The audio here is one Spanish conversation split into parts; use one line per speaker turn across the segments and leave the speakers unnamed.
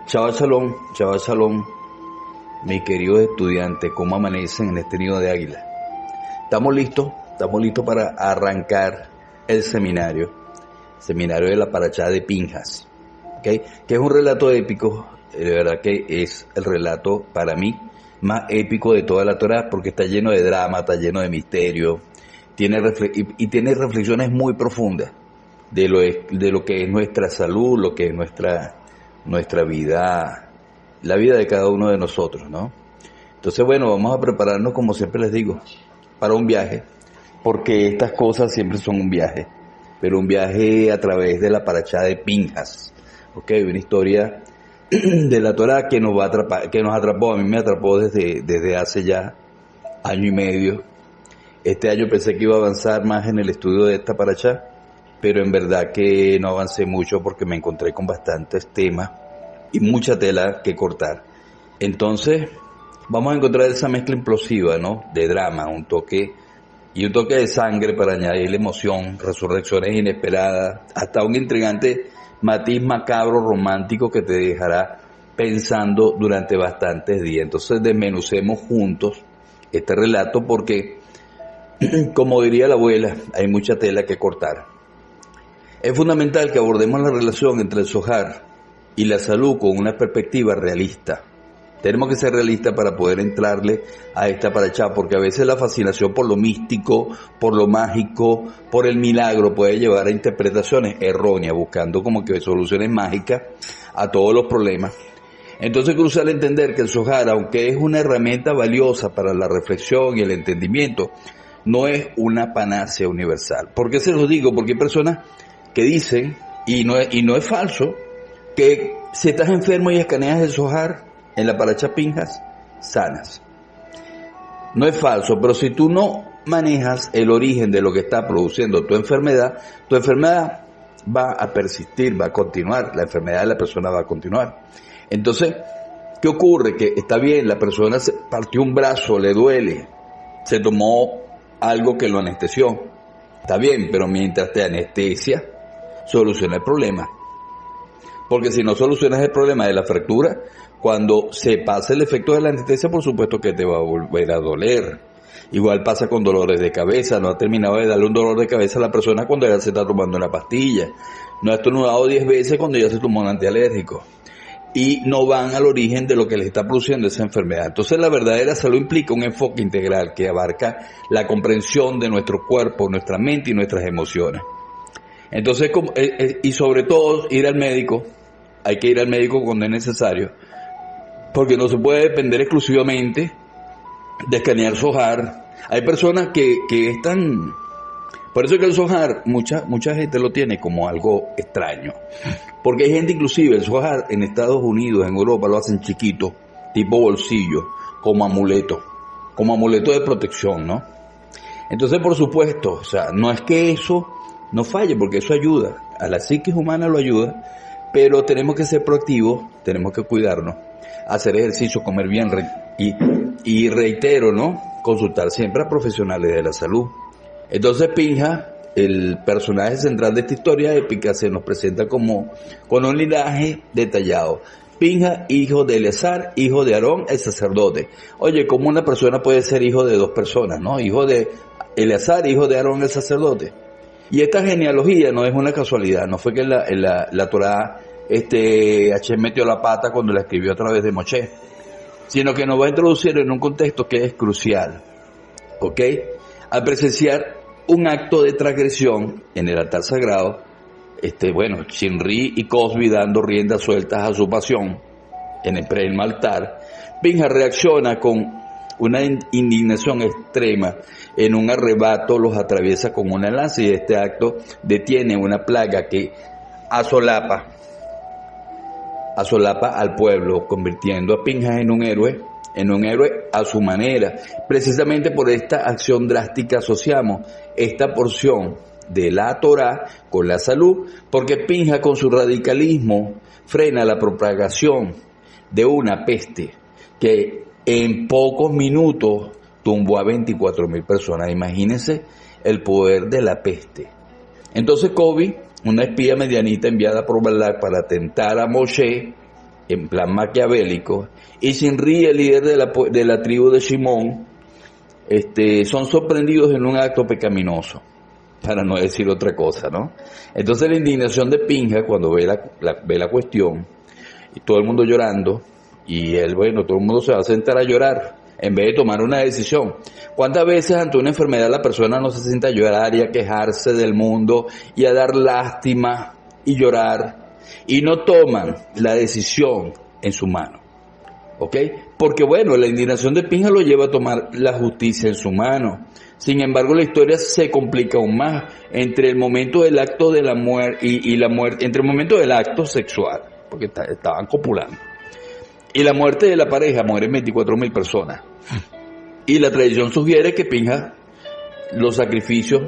Chava Shalom, mis queridos estudiantes, ¿cómo amanecen en este nido de águila? Estamos listos para arrancar el seminario de la Parashá de Pinjas, ¿okay? Que es un relato épico, de verdad que es el relato para mí más épico de toda la Torá, porque está lleno de drama, está lleno de misterio, tiene reflexiones muy profundas de lo que es nuestra salud, lo que es nuestra vida, la vida de cada uno de nosotros, ¿no? Entonces, bueno, vamos a prepararnos, como siempre les digo, para un viaje, porque estas cosas siempre son un viaje, pero un viaje a través de la Parashá de Pinjas, ¿ok? Una historia de la Torá que nos va a atrapar, que nos atrapó, a mí me atrapó desde hace ya año y medio. Este año pensé que iba a avanzar más en el estudio de esta Parashá, pero en verdad que no avancé mucho porque me encontré con bastantes temas y mucha tela que cortar. Entonces, vamos a encontrar esa mezcla implosiva, ¿no? De drama, un toque de sangre para añadirle emoción, resurrecciones inesperadas, hasta un intrigante matiz macabro romántico que te dejará pensando durante bastantes días. Entonces, desmenucemos juntos este relato porque, como diría la abuela, hay mucha tela que cortar. Es fundamental que abordemos la relación entre el Zohar y la salud con una perspectiva realista. Tenemos que ser realistas para poder entrarle a esta parashá, porque a veces la fascinación por lo místico, por lo mágico, por el milagro puede llevar a interpretaciones erróneas, buscando como que soluciones mágicas a todos los problemas. Entonces, crucial entender que el Zohar, aunque es una herramienta valiosa para la reflexión y el entendimiento, no es una panacea universal. ¿Por qué se los digo? Porque hay personas que dicen, y no es falso, que si estás enfermo y escaneas el Zohar en la Parashá Pinjas, sanas. No es falso, pero si tú no manejas el origen de lo que está produciendo tu enfermedad va a persistir, va a continuar, la enfermedad de la persona va a continuar. Entonces, ¿qué ocurre? Que está bien, la persona se partió un brazo, le duele, se tomó algo que lo anestesió, está bien, pero mientras te anestesia, soluciona el problema. Porque si no solucionas el problema de la fractura, cuando se pasa el efecto de la anestesia, por supuesto que te va a volver a doler. Igual pasa con dolores de cabeza. No ha terminado de darle un dolor de cabeza a la persona cuando ya se está tomando una pastilla. No ha estornudado 10 veces cuando ya se tomó un antialérgico. Y no van al origen de lo que les está produciendo esa enfermedad. Entonces, la verdadera salud implica un enfoque integral que abarca la comprensión de nuestro cuerpo, nuestra mente y nuestras emociones. Entonces, y sobre todo, ir al médico. Hay que ir al médico cuando es necesario, porque no se puede depender exclusivamente de escanear Zohar. Hay personas que están... Por eso es que el Zohar, mucha gente lo tiene como algo extraño. Porque hay gente, inclusive, el Zohar en Estados Unidos, en Europa, lo hacen chiquito, tipo bolsillo, como amuleto de protección, ¿no? Entonces, por supuesto, o sea, no es que eso no falle, porque eso ayuda, a la psiquis humana lo ayuda, pero tenemos que ser proactivos, tenemos que cuidarnos, hacer ejercicio, comer bien y reitero, ¿no? Consultar siempre a profesionales de la salud. Entonces Pinja, el personaje central de esta historia épica, se nos presenta con un linaje detallado. Pinja, hijo de Eleazar, hijo de Aarón, el sacerdote. Oye, ¿cómo una persona puede ser hijo de dos personas, no? Hijo de Eleazar, hijo de Aarón, el sacerdote. Y esta genealogía no es una casualidad, no fue que la Torá Hashem metió la pata cuando la escribió a través de Moshe, sino que nos va a introducir en un contexto que es crucial, ¿ok? Al presenciar un acto de transgresión en el altar sagrado, Shinri y Cosby dando riendas sueltas a su pasión en el primer altar, Pinja reacciona con una indignación extrema. En un arrebato los atraviesa con una lanza y este acto detiene una plaga que asolapa al pueblo, convirtiendo a Pinjas en un héroe a su manera. Precisamente por esta acción drástica asociamos esta porción de la Torá con la salud, porque Pinja con su radicalismo frena la propagación de una peste que en pocos minutos tumbó a 24,000 personas. Imagínense el poder de la peste. Entonces Kobi, una espía medianita enviada por Balak para tentar a Moshe, en plan maquiavélico, y Sinri, el líder de la tribu de Shimón, son sorprendidos en un acto pecaminoso, para no decir otra cosa, ¿no? Entonces la indignación de Pinja, cuando ve la cuestión, y todo el mundo llorando, y él, bueno, todo el mundo se va a sentar a llorar, en vez de tomar una decisión. ¿Cuántas veces ante una enfermedad la persona no se sienta a llorar y a quejarse del mundo, y a dar lástima, y llorar, y no toman la decisión en su mano? ¿Ok? Porque bueno, la indignación de Pinja lo lleva a tomar la justicia en su mano. Sin embargo, la historia se complica aún más entre el momento del acto de la muerte y la muerte, entre el momento del acto sexual, porque estaban copulando, y la muerte de la pareja. Mueren 24.000 personas. Y la tradición sugiere que Pinja los sacrificios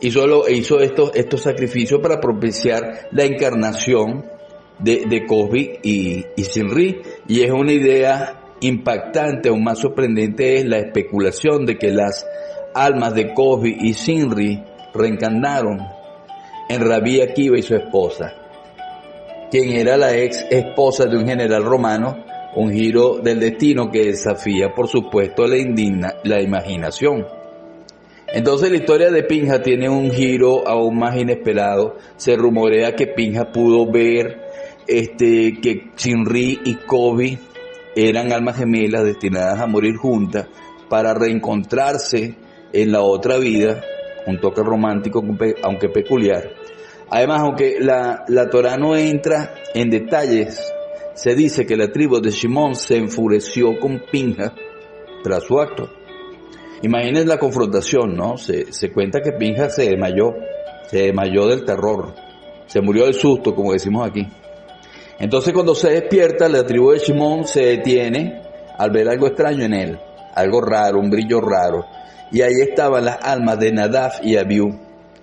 hizo estos sacrificios para propiciar la encarnación de Cosby y Sinri, y es una idea impactante. Aún más sorprendente es la especulación de que las almas de Cosby y Sinri reencarnaron en Rabí Akiva y su esposa, quien era la ex esposa de un general romano, un giro del destino que desafía, por supuesto, la imaginación. Entonces la historia de Pinja tiene un giro aún más inesperado. Se rumorea que Pinja pudo ver que Sinri y Cosby eran almas gemelas destinadas a morir juntas para reencontrarse en la otra vida, un toque romántico aunque peculiar. Además, aunque la Torá no entra en detalles, se dice que la tribu de Shimón se enfureció con Pinja tras su acto. Imaginen la confrontación, ¿no? Se cuenta que Pinja se desmayó del terror, se murió del susto, como decimos aquí. Entonces, cuando se despierta, la tribu de Shimón se detiene al ver algo extraño en él, algo raro, un brillo raro. Y ahí estaban las almas de Nadab y Abiú,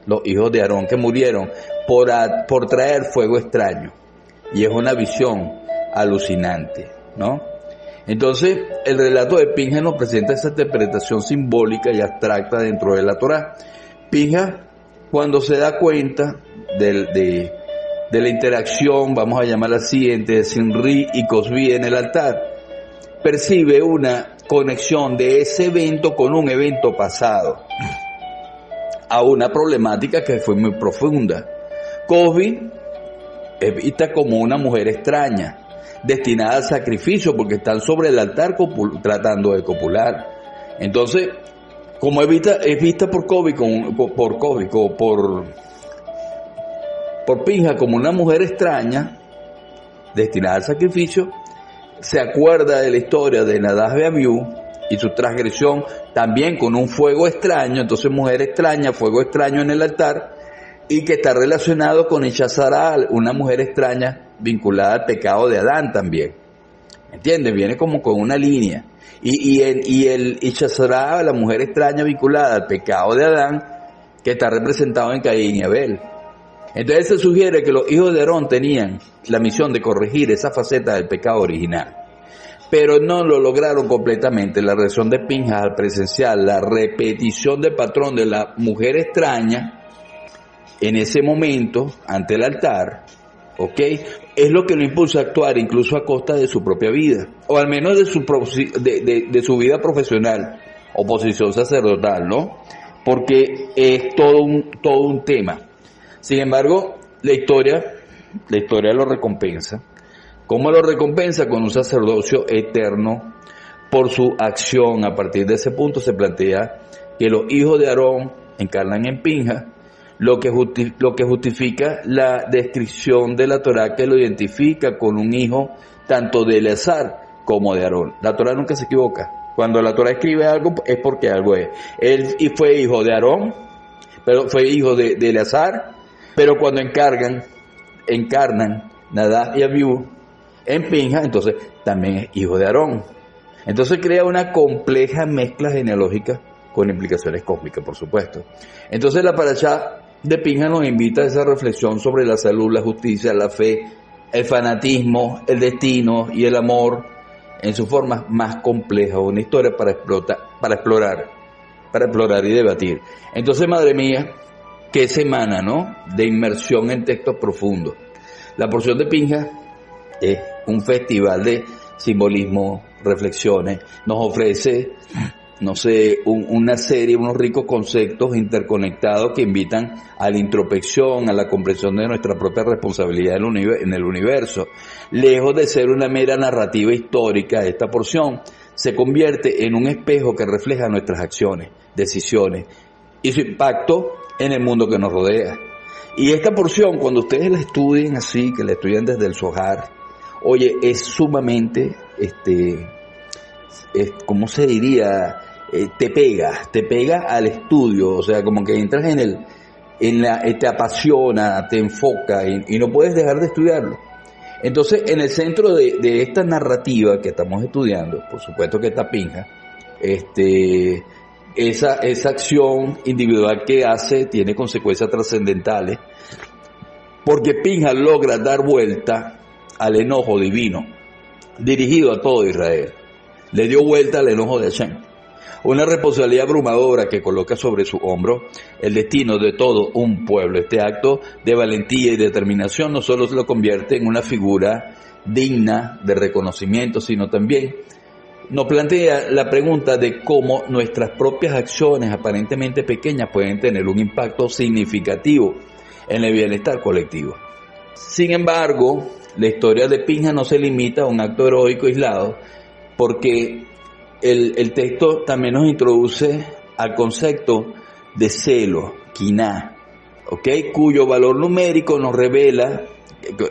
los hijos de Aarón, que murieron por traer fuego extraño. Y es una visión alucinante, ¿no? Entonces, el relato de Pinja nos presenta esa interpretación simbólica y abstracta dentro de la Torá. Pinja, cuando se da cuenta de la interacción, vamos a llamarla así, entre Sinri y Cosby en el altar, percibe una conexión de ese evento con un evento pasado, a una problemática que fue muy profunda. Cosby es vista como una mujer extraña, destinada al sacrificio, porque están sobre el altar tratando de copular. Entonces, como es vista por Pinja como una mujer extraña, destinada al sacrificio, se acuerda de la historia de Nadab y Abiú y su transgresión también con un fuego extraño. Entonces, mujer extraña, fuego extraño en el altar, y que está relacionado con Ishazara, una mujer extraña vinculada al pecado de Adán también. ¿Entiendes? Viene como con una línea. Y el Ishazara, la mujer extraña vinculada al pecado de Adán, que está representado en Caín y Abel. Entonces se sugiere que los hijos de Aarón tenían la misión de corregir esa faceta del pecado original, pero no lo lograron completamente. La reacción de Pinja al presenciar la repetición del patrón de la mujer extraña en ese momento ante el altar, ¿ok?, es lo que lo impulsa a actuar incluso a costa de su propia vida, o al menos de su vida profesional o posición sacerdotal, ¿no? Porque es todo un tema. Sin embargo, la historia lo recompensa. ¿Cómo lo recompensa? Con un sacerdocio eterno por su acción. A partir de ese punto se plantea que los hijos de Aarón encarnan en Pinja, lo que justifica la descripción de la Torá, que lo identifica con un hijo tanto de Eleazar como de Aarón. La Torá nunca se equivoca. Cuando la Torá escribe algo es porque algo es. Él fue hijo de Aarón, pero fue hijo de Eleazar, pero cuando encarnan Nadab y Abiú en Pinja, entonces también es hijo de Aarón. Entonces crea una compleja mezcla genealógica con implicaciones cósmicas, por supuesto. Entonces la parashá de Pinja nos invita a esa reflexión sobre la salud, la justicia, la fe, el fanatismo, el destino y el amor en sus formas más complejas. Una historia para explorar y debatir. Entonces, madre mía, qué semana, ¿no?, de inmersión en textos profundos. La porción de Pinja Es un festival de simbolismo, reflexiones, nos ofrece, no sé, una serie, unos ricos conceptos interconectados que invitan a la introspección, a la comprensión de nuestra propia responsabilidad en el universo. Lejos de ser una mera narrativa histórica, esta porción se convierte en un espejo que refleja nuestras acciones, decisiones y su impacto en el mundo que nos rodea. Y esta porción, cuando ustedes la estudien así, que la estudian desde el Zohar, oye, es sumamente, ¿cómo se diría? Te pega al estudio, o sea, como que entras te apasiona, te enfoca y no puedes dejar de estudiarlo. Entonces, en el centro de esta narrativa que estamos estudiando, por supuesto que está Pinja, esa acción individual que hace tiene consecuencias trascendentales, porque Pinja logra dar vuelta al enojo divino dirigido a todo Israel. Le dio vuelta al enojo de Hashem. Una responsabilidad abrumadora que coloca sobre su hombro el destino de todo un pueblo. Este acto de valentía y determinación no solo se lo convierte en una figura digna de reconocimiento, sino también nos plantea la pregunta de cómo nuestras propias acciones aparentemente pequeñas pueden tener un impacto significativo en el bienestar colectivo. Sin embargo, la historia de Pinja no se limita a un acto heroico aislado, porque el texto también nos introduce al concepto de celo, quiná, ¿okay? Cuyo valor numérico nos revela,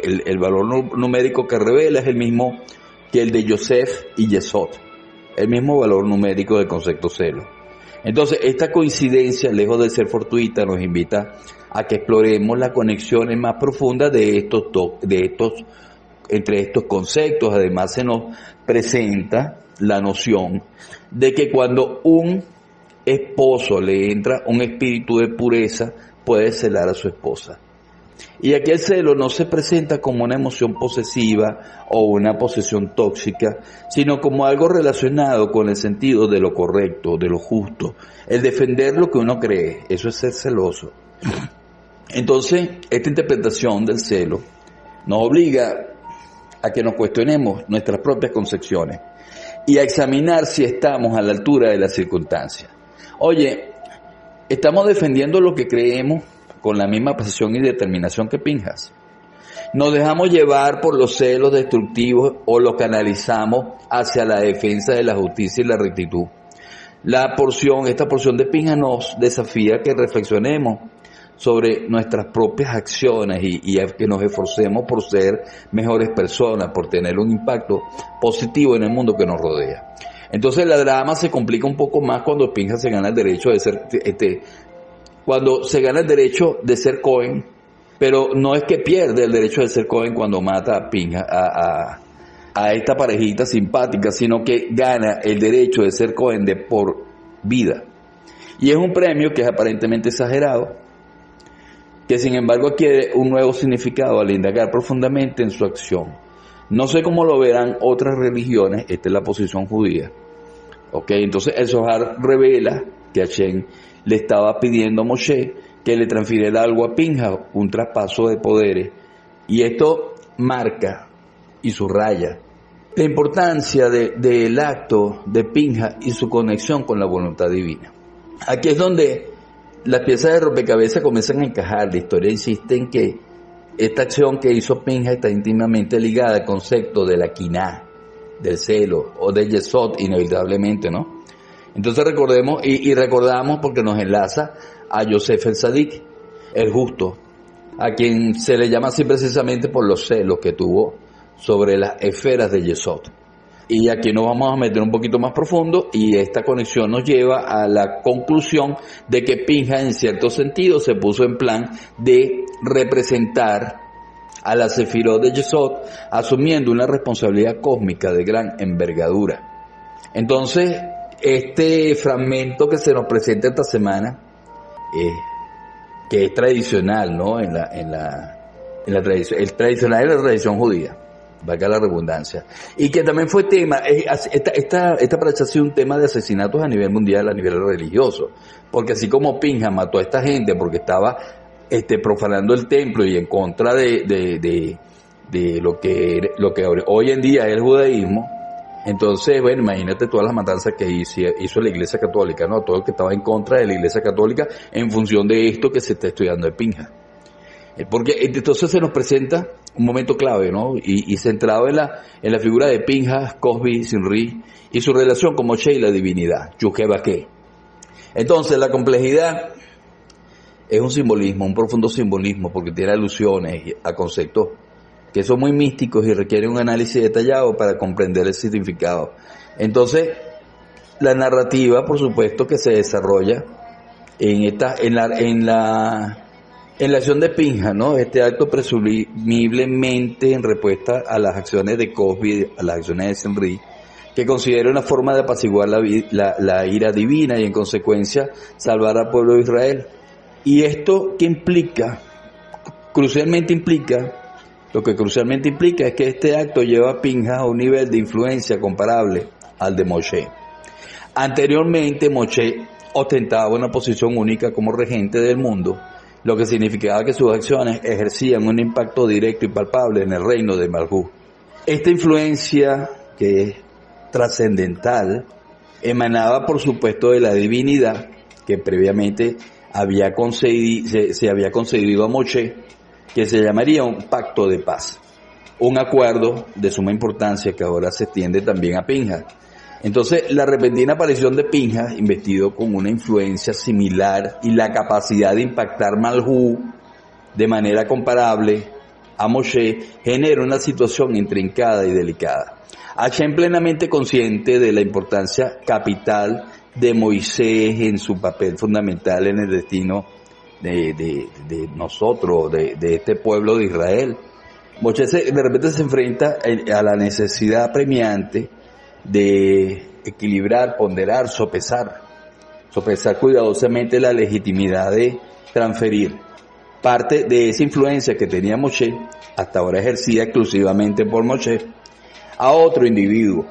el valor numérico que revela es el mismo que el de Yosef y Yesod, el mismo valor numérico del concepto celo. Entonces, esta coincidencia, lejos de ser fortuita, nos invita a que exploremos las conexiones más profundas entre estos conceptos. Además, se nos presenta la noción de que cuando un esposo le entra un espíritu de pureza, puede celar a su esposa. Y aquí el celo no se presenta como una emoción posesiva o una posesión tóxica, sino como algo relacionado con el sentido de lo correcto, de lo justo, el defender lo que uno cree. Eso es ser celoso. Entonces, esta interpretación del celo nos obliga a que nos cuestionemos nuestras propias concepciones y a examinar si estamos a la altura de las circunstancias. Oye, ¿estamos defendiendo lo que creemos con la misma pasión y determinación que Pinjas? ¿Nos dejamos llevar por los celos destructivos o los canalizamos hacia la defensa de la justicia y la rectitud? Esta porción de Pinjas nos desafía a que reflexionemos sobre nuestras propias acciones y a que nos esforcemos por ser mejores personas, por tener un impacto positivo en el mundo que nos rodea. Entonces la drama se complica un poco más cuando Pinjas se gana el derecho de ser, cuando se gana el derecho de ser Cohen, pero no es que pierde el derecho de ser Cohen cuando mata a Pinjas, a esta parejita simpática, sino que gana el derecho de ser Cohen de por vida. Y es un premio que es aparentemente exagerado, que sin embargo adquiere un nuevo significado al indagar profundamente en su acción. No sé cómo lo verán otras religiones, esta es la posición judía. Entonces el Zohar revela que Hashem le estaba pidiendo a Moshe que le transfiriera algo a Pinjas, un traspaso de poderes. Y esto marca y subraya la importancia del acto de Pinjas y su conexión con la voluntad divina. Aquí es donde las piezas de rompecabezas comienzan a encajar. La historia insiste en que esta acción que hizo Pinjas está íntimamente ligada al concepto de la quiná, del celo o del yesod, inevitablemente, ¿no? Entonces recordemos y recordamos porque nos enlaza a Yosef el Sadik, el justo, a quien se le llama así precisamente por los celos que tuvo sobre las esferas de Yesod. Y aquí nos vamos a meter un poquito más profundo y esta conexión nos lleva a la conclusión de que Pinjas en cierto sentido se puso en plan de representar a la Sefirot de Yesod, asumiendo una responsabilidad cósmica de gran envergadura. Entonces, este fragmento que se nos presenta esta semana, que es tradicional, ¿no? En la tradición, el tradicional de la tradición judía, valga la redundancia, y que también fue tema, esta paracha ha sido un tema de asesinatos a nivel mundial, a nivel religioso, porque así como Pinjas mató a esta gente porque estaba profanando el templo y en contra de de lo que hoy en día es el judaísmo. Entonces, bueno, imagínate todas las matanzas que hizo la Iglesia Católica, ¿no? Todo el que estaba en contra de la Iglesia Católica en función de esto que se está estudiando de Pinja. Porque entonces se nos presenta un momento clave, ¿no? Y centrado en la figura de Pinja, Cosby, Sinri y su relación con Moshe y la divinidad, Yuhebake. Entonces, la complejidad es un simbolismo, un profundo simbolismo, porque tiene alusiones a conceptos que son muy místicos y requieren un análisis detallado para comprender el significado. Entonces, la narrativa, por supuesto, que se desarrolla en la acción de Pinja, ¿no? Este acto presumiblemente en respuesta a las acciones de Cosby, a las acciones de Sinri, que considera una forma de apaciguar la ira divina y en consecuencia salvar al pueblo de Israel. Y esto que implica, lo que crucialmente implica es que este acto lleva a Pinja a un nivel de influencia comparable al de Moshe. Anteriormente Moshe ostentaba una posición única como regente del mundo, lo que significaba que sus acciones ejercían un impacto directo y palpable en el reino de Malhut. Esta influencia, que es trascendental, emanaba por supuesto de la divinidad que previamente se había concedido a Moshe, que se llamaría un pacto de paz, un acuerdo de suma importancia que ahora se extiende también a Pinja. Entonces, la repentina aparición de Pinja, investido con una influencia similar y la capacidad de impactar Malhut de manera comparable a Moshe, genera una situación intrincada y delicada. Hashem, plenamente consciente de la importancia capital de Moisés en su papel fundamental en el destino de nosotros, de este pueblo de Israel, Moshe de repente se enfrenta a la necesidad premiante de equilibrar, ponderar, sopesar cuidadosamente la legitimidad de transferir parte de esa influencia que tenía Moshe, hasta ahora ejercida exclusivamente por Moshe, a otro individuo.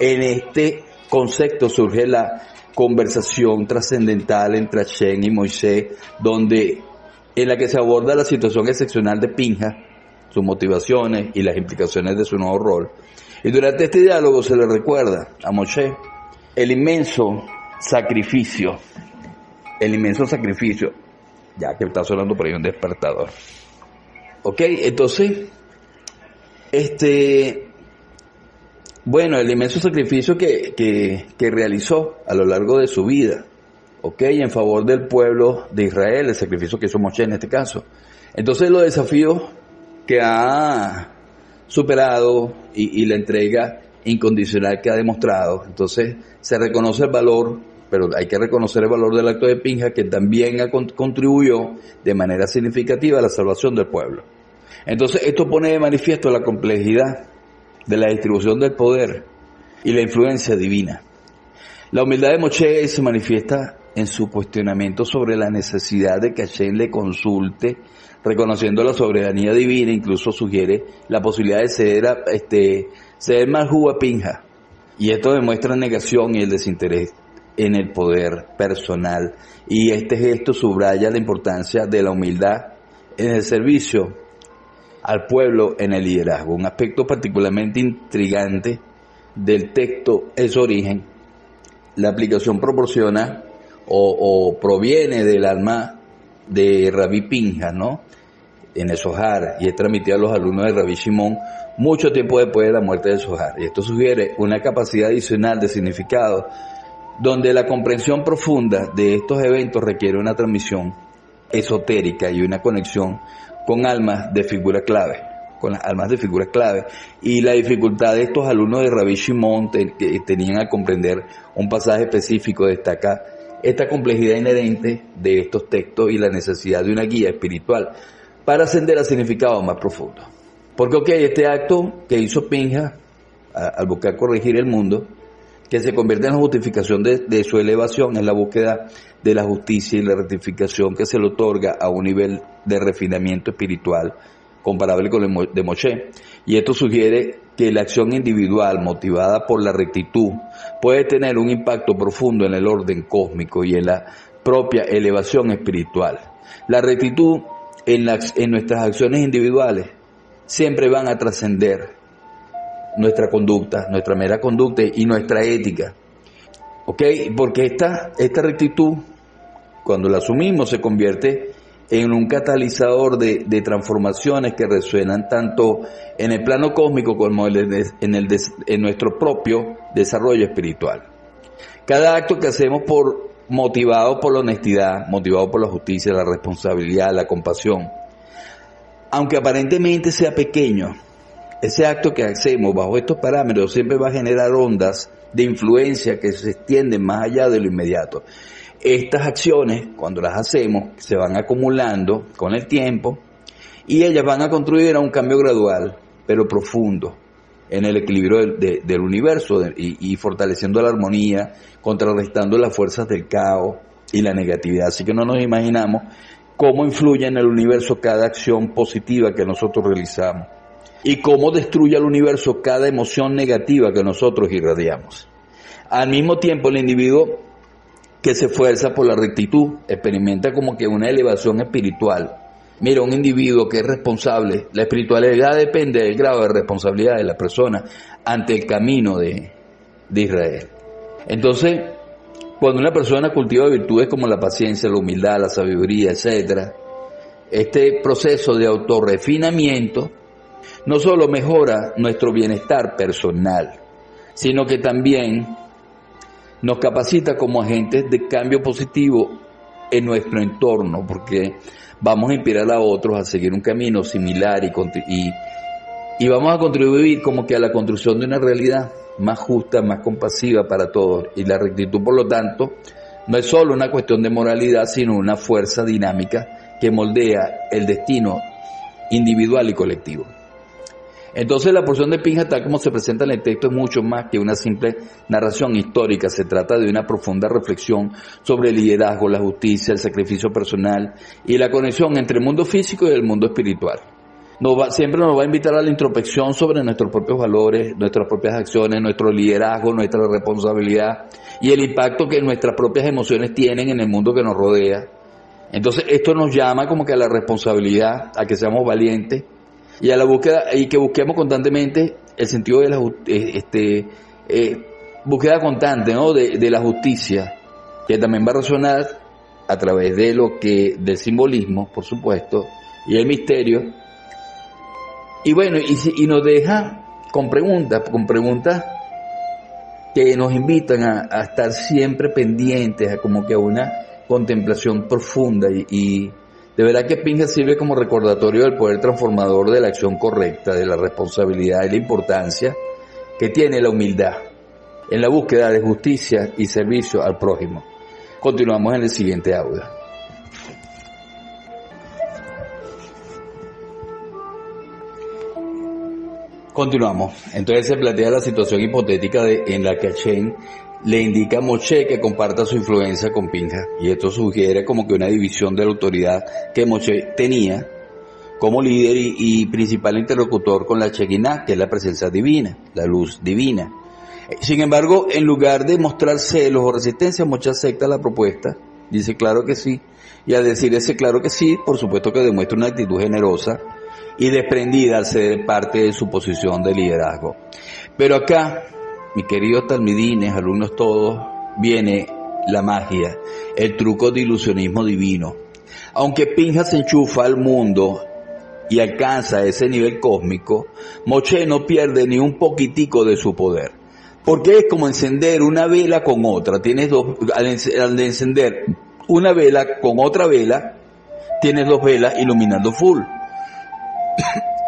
En este concepto surge la conversación trascendental entre Hashem y Moisés, en la que se aborda la situación excepcional de Pinja, sus motivaciones y las implicaciones de su nuevo rol. Y durante este diálogo se le recuerda a Moshe el inmenso sacrificio, ya que está sonando por ahí un despertador. Ok, entonces, bueno, el inmenso sacrificio que realizó a lo largo de su vida, ok, en favor del pueblo de Israel, el sacrificio que hizo Moshe en este caso. Entonces, los desafíos que ha superado y la entrega incondicional que ha demostrado, entonces se reconoce el valor, pero hay que reconocer el valor del acto de Pinja, que también contribuyó de manera significativa a la salvación del pueblo. Entonces, esto pone de manifiesto la complejidad de la distribución del poder y la influencia divina. La humildad de Moshe se manifiesta en su cuestionamiento sobre la necesidad de que Hashem le consulte, reconociendo la soberanía divina. Incluso sugiere la posibilidad de ceder Malhut a Pinja, y esto demuestra negación y el desinterés en el poder personal, y este gesto subraya la importancia de la humildad en el servicio al pueblo en el liderazgo. Un aspecto particularmente intrigante del texto es su origen. La aplicación proporciona o proviene del alma de Rabbi Pinja, ¿no?, en el Zohar, y es transmitida a los alumnos de Rabbi Shimon mucho tiempo después de la muerte del Zohar. Y esto sugiere una capacidad adicional de significado, donde la comprensión profunda de estos eventos requiere una transmisión esotérica y una conexión con las almas de figuras clave. Y la dificultad de estos alumnos de Rabbi Shimon que tenían a comprender un pasaje específico destaca esta complejidad inherente de estos textos y la necesidad de una guía espiritual para ascender a significados más profundos. Porque, este acto que hizo Pinja al buscar corregir el mundo, que se convierte en la justificación de su elevación, en la búsqueda de la justicia y la rectificación que se le otorga a un nivel de refinamiento espiritual comparable con el de Moshe. Y esto sugiere que la acción individual motivada por la rectitud puede tener un impacto profundo en el orden cósmico y en la propia elevación espiritual. La rectitud en nuestras acciones individuales siempre van a trascender nuestra conducta, nuestra mera conducta y nuestra ética. ¿Ok? Porque esta rectitud, cuando la asumimos, se convierte en un catalizador de transformaciones que resuenan tanto en el plano cósmico como en nuestro propio desarrollo espiritual. Cada acto que hacemos motivado por la honestidad, motivado por la justicia, la responsabilidad, la compasión, aunque aparentemente sea pequeño, ese acto que hacemos bajo estos parámetros siempre va a generar ondas de influencia que se extienden más allá de lo inmediato. Estas acciones, cuando las hacemos, se van acumulando con el tiempo y ellas van a contribuir a un cambio gradual, pero profundo, en el equilibrio del universo y fortaleciendo la armonía, contrarrestando las fuerzas del caos y la negatividad. Así que no nos imaginamos cómo influye en el universo cada acción positiva que nosotros realizamos y cómo destruye al universo cada emoción negativa que nosotros irradiamos. Al mismo tiempo, el individuo que se esfuerza por la rectitud experimenta como que una elevación espiritual. Mira, un individuo que es responsable, la espiritualidad depende del grado de responsabilidad de la persona ante el camino de Israel. Entonces, cuando una persona cultiva virtudes como la paciencia, la humildad, la sabiduría, etc., este proceso de autorrefinamiento no solo mejora nuestro bienestar personal, sino que también nos capacita como agentes de cambio positivo en nuestro entorno, porque vamos a inspirar a otros a seguir un camino similar y vamos a contribuir como que a la construcción de una realidad más justa, más compasiva para todos. Y la rectitud, por lo tanto, no es solo una cuestión de moralidad, sino una fuerza dinámica que moldea el destino individual y colectivo. Entonces la porción de Pinja, tal como se presenta en el texto, es mucho más que una simple narración histórica. Se trata de una profunda reflexión sobre el liderazgo, la justicia, el sacrificio personal y la conexión entre el mundo físico y el mundo espiritual. Siempre nos va a invitar a la introspección sobre nuestros propios valores, nuestras propias acciones, nuestro liderazgo, nuestra responsabilidad y el impacto que nuestras propias emociones tienen en el mundo que nos rodea. Entonces esto nos llama como que a la responsabilidad, a que seamos valientes y a la búsqueda, y que busquemos constantemente el sentido de la búsqueda constante, ¿no?, de la justicia, que también va a resonar a través de del simbolismo, por supuesto, y el misterio. Y bueno, y nos deja con preguntas que nos invitan a estar siempre pendientes, a como que a una contemplación profunda y de verdad que Pinja sirve como recordatorio del poder transformador de la acción correcta, de la responsabilidad y la importancia que tiene la humildad en la búsqueda de justicia y servicio al prójimo. Continuamos en el siguiente audio. Continuamos. Entonces se plantea la situación hipotética en la que Hashem le indica a Moshe que comparta su influencia con Pinja, y esto sugiere como que una división de la autoridad que Moshe tenía como líder y principal interlocutor con la Shekinah, que es la presencia divina, la luz divina. Sin embargo, en lugar de mostrar celos o resistencia, Moshe acepta la propuesta, dice claro que sí, y al decir ese claro que sí, por supuesto que demuestra una actitud generosa y desprendida al ser parte de su posición de liderazgo. Pero acá, mis queridos talmidines, alumnos todos, viene la magia, el truco de ilusionismo divino. Aunque Pinja se enchufa al mundo y alcanza ese nivel cósmico, Moshe no pierde ni un poquitico de su poder. Porque es como encender una vela con otra. Tienes al encender una vela con otra vela, tienes dos velas iluminando full.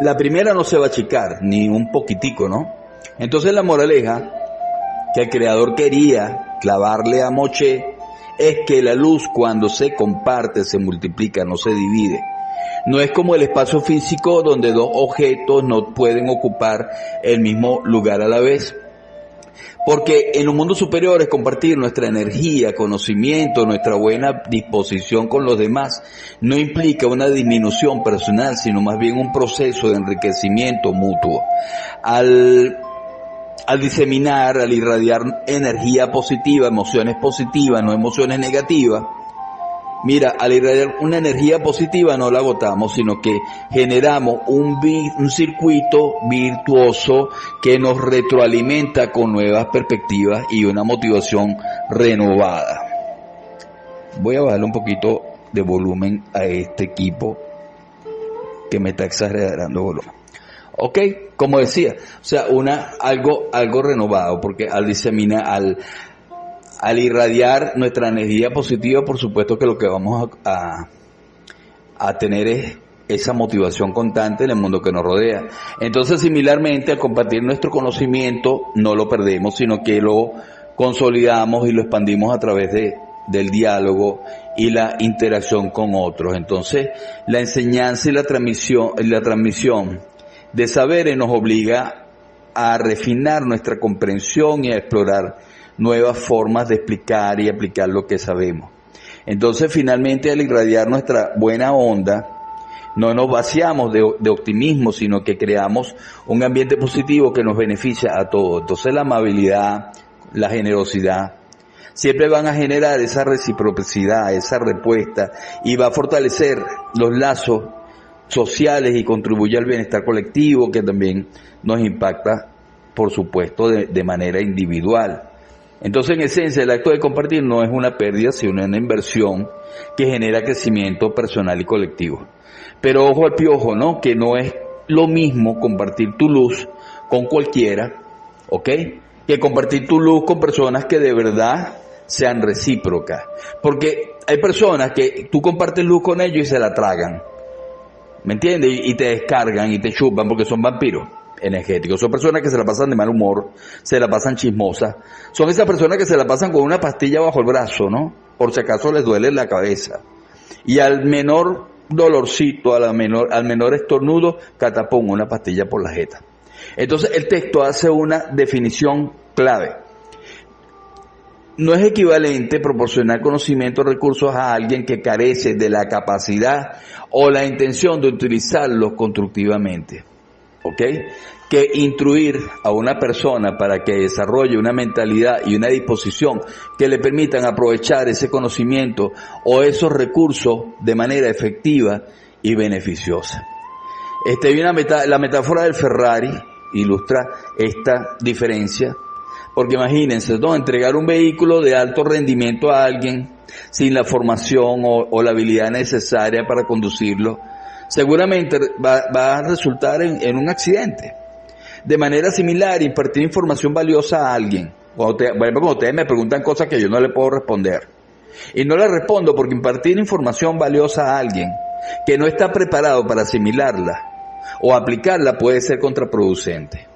La primera no se va a achicar, ni un poquitico, ¿no? Entonces la moraleja que el Creador quería clavarle a Moshe es que la luz, cuando se comparte, se multiplica, no se divide. No es como el espacio físico donde dos objetos no pueden ocupar el mismo lugar a la vez. Porque en los mundos superiores compartir nuestra energía, conocimiento, nuestra buena disposición con los demás no implica una disminución personal, sino más bien un proceso de enriquecimiento mutuo. Al diseminar, al irradiar energía positiva, emociones positivas, no emociones negativas, Mira, al irradiar una energía positiva no la agotamos, sino que generamos un circuito virtuoso que nos retroalimenta con nuevas perspectivas y una motivación renovada. Voy a bajarle un poquito de volumen a este equipo que me está exagerando volumen. Ok, como decía, o sea, algo renovado, porque al diseminar, al irradiar nuestra energía positiva, por supuesto que lo que vamos a tener es esa motivación constante en el mundo que nos rodea. Entonces, similarmente, al compartir nuestro conocimiento, no lo perdemos, sino que lo consolidamos y lo expandimos a través del diálogo y la interacción con otros. Entonces, la enseñanza y la transmisión de saberes nos obliga a refinar nuestra comprensión y a explorar nuevas formas de explicar y aplicar lo que sabemos. Entonces, finalmente, al irradiar nuestra buena onda, no nos vaciamos de optimismo, sino que creamos un ambiente positivo que nos beneficia a todos. Entonces, la amabilidad, la generosidad, siempre van a generar esa reciprocidad, esa respuesta, y va a fortalecer los lazos sociales y contribuye al bienestar colectivo, que también nos impacta, por supuesto, de manera individual. Entonces, en esencia, el acto de compartir no es una pérdida, sino una inversión que genera crecimiento personal y colectivo. Pero ojo al piojo, ¿no? Que no es lo mismo compartir tu luz con cualquiera, ¿ok? Que compartir tu luz con personas que de verdad sean recíprocas. Porque hay personas que tú compartes luz con ellos y se la tragan, ¿me entiendes? Y te descargan y te chupan porque son vampiros energéticos. Son personas que se la pasan de mal humor, se la pasan chismosas. Son esas personas que se la pasan con una pastilla bajo el brazo, ¿no? Por si acaso les duele la cabeza. Y al menor dolorcito, al menor estornudo, catapum, una pastilla por la jeta. Entonces el texto hace una definición clave. No es equivalente proporcionar conocimiento o recursos a alguien que carece de la capacidad o la intención de utilizarlos constructivamente, ¿ok? Que instruir a una persona para que desarrolle una mentalidad y una disposición que le permitan aprovechar ese conocimiento o esos recursos de manera efectiva y beneficiosa. La metáfora del Ferrari ilustra esta diferencia. Porque imagínense, ¿no? Entregar un vehículo de alto rendimiento a alguien sin la formación o la habilidad necesaria para conducirlo, seguramente va a resultar en un accidente. De manera similar, impartir información valiosa a alguien. Por ejemplo, cuando ustedes me preguntan cosas que yo no le puedo responder. Y no le respondo porque impartir información valiosa a alguien que no está preparado para asimilarla o aplicarla puede ser contraproducente.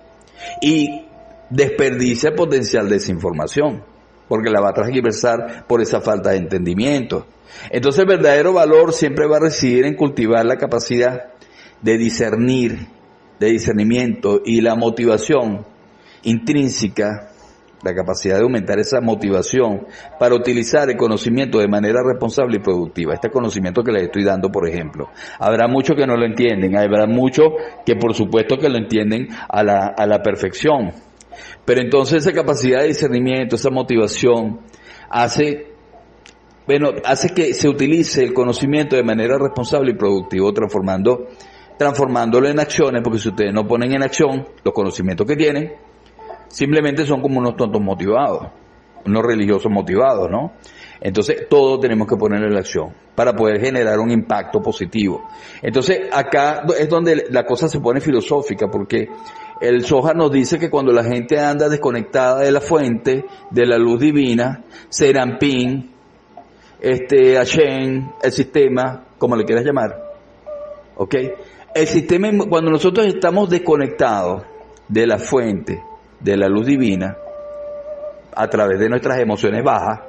Y desperdicia potencial de esa información, porque la va a transversar por esa falta de entendimiento. Entonces el verdadero valor siempre va a residir en cultivar la capacidad de discernir, de discernimiento y la motivación intrínseca, la capacidad de aumentar esa motivación para utilizar el conocimiento de manera responsable y productiva. Este conocimiento que les estoy dando, por ejemplo. Habrá muchos que no lo entienden, habrá muchos que por supuesto que lo entienden a la perfección. Pero entonces esa capacidad de discernimiento, esa motivación, hace que se utilice el conocimiento de manera responsable y productiva, transformándolo en acciones, porque si ustedes no ponen en acción los conocimientos que tienen, simplemente son como unos tontos motivados, unos religiosos motivados, ¿no? Entonces todo tenemos que ponerlo en acción para poder generar un impacto positivo. Entonces acá es donde la cosa se pone filosófica, porque el Zohar nos dice que cuando la gente anda desconectada de la fuente, de la luz divina, Serampín, Hashem, el sistema, como le quieras llamar, ¿ok? El sistema, cuando nosotros estamos desconectados de la fuente, de la luz divina, a través de nuestras emociones bajas.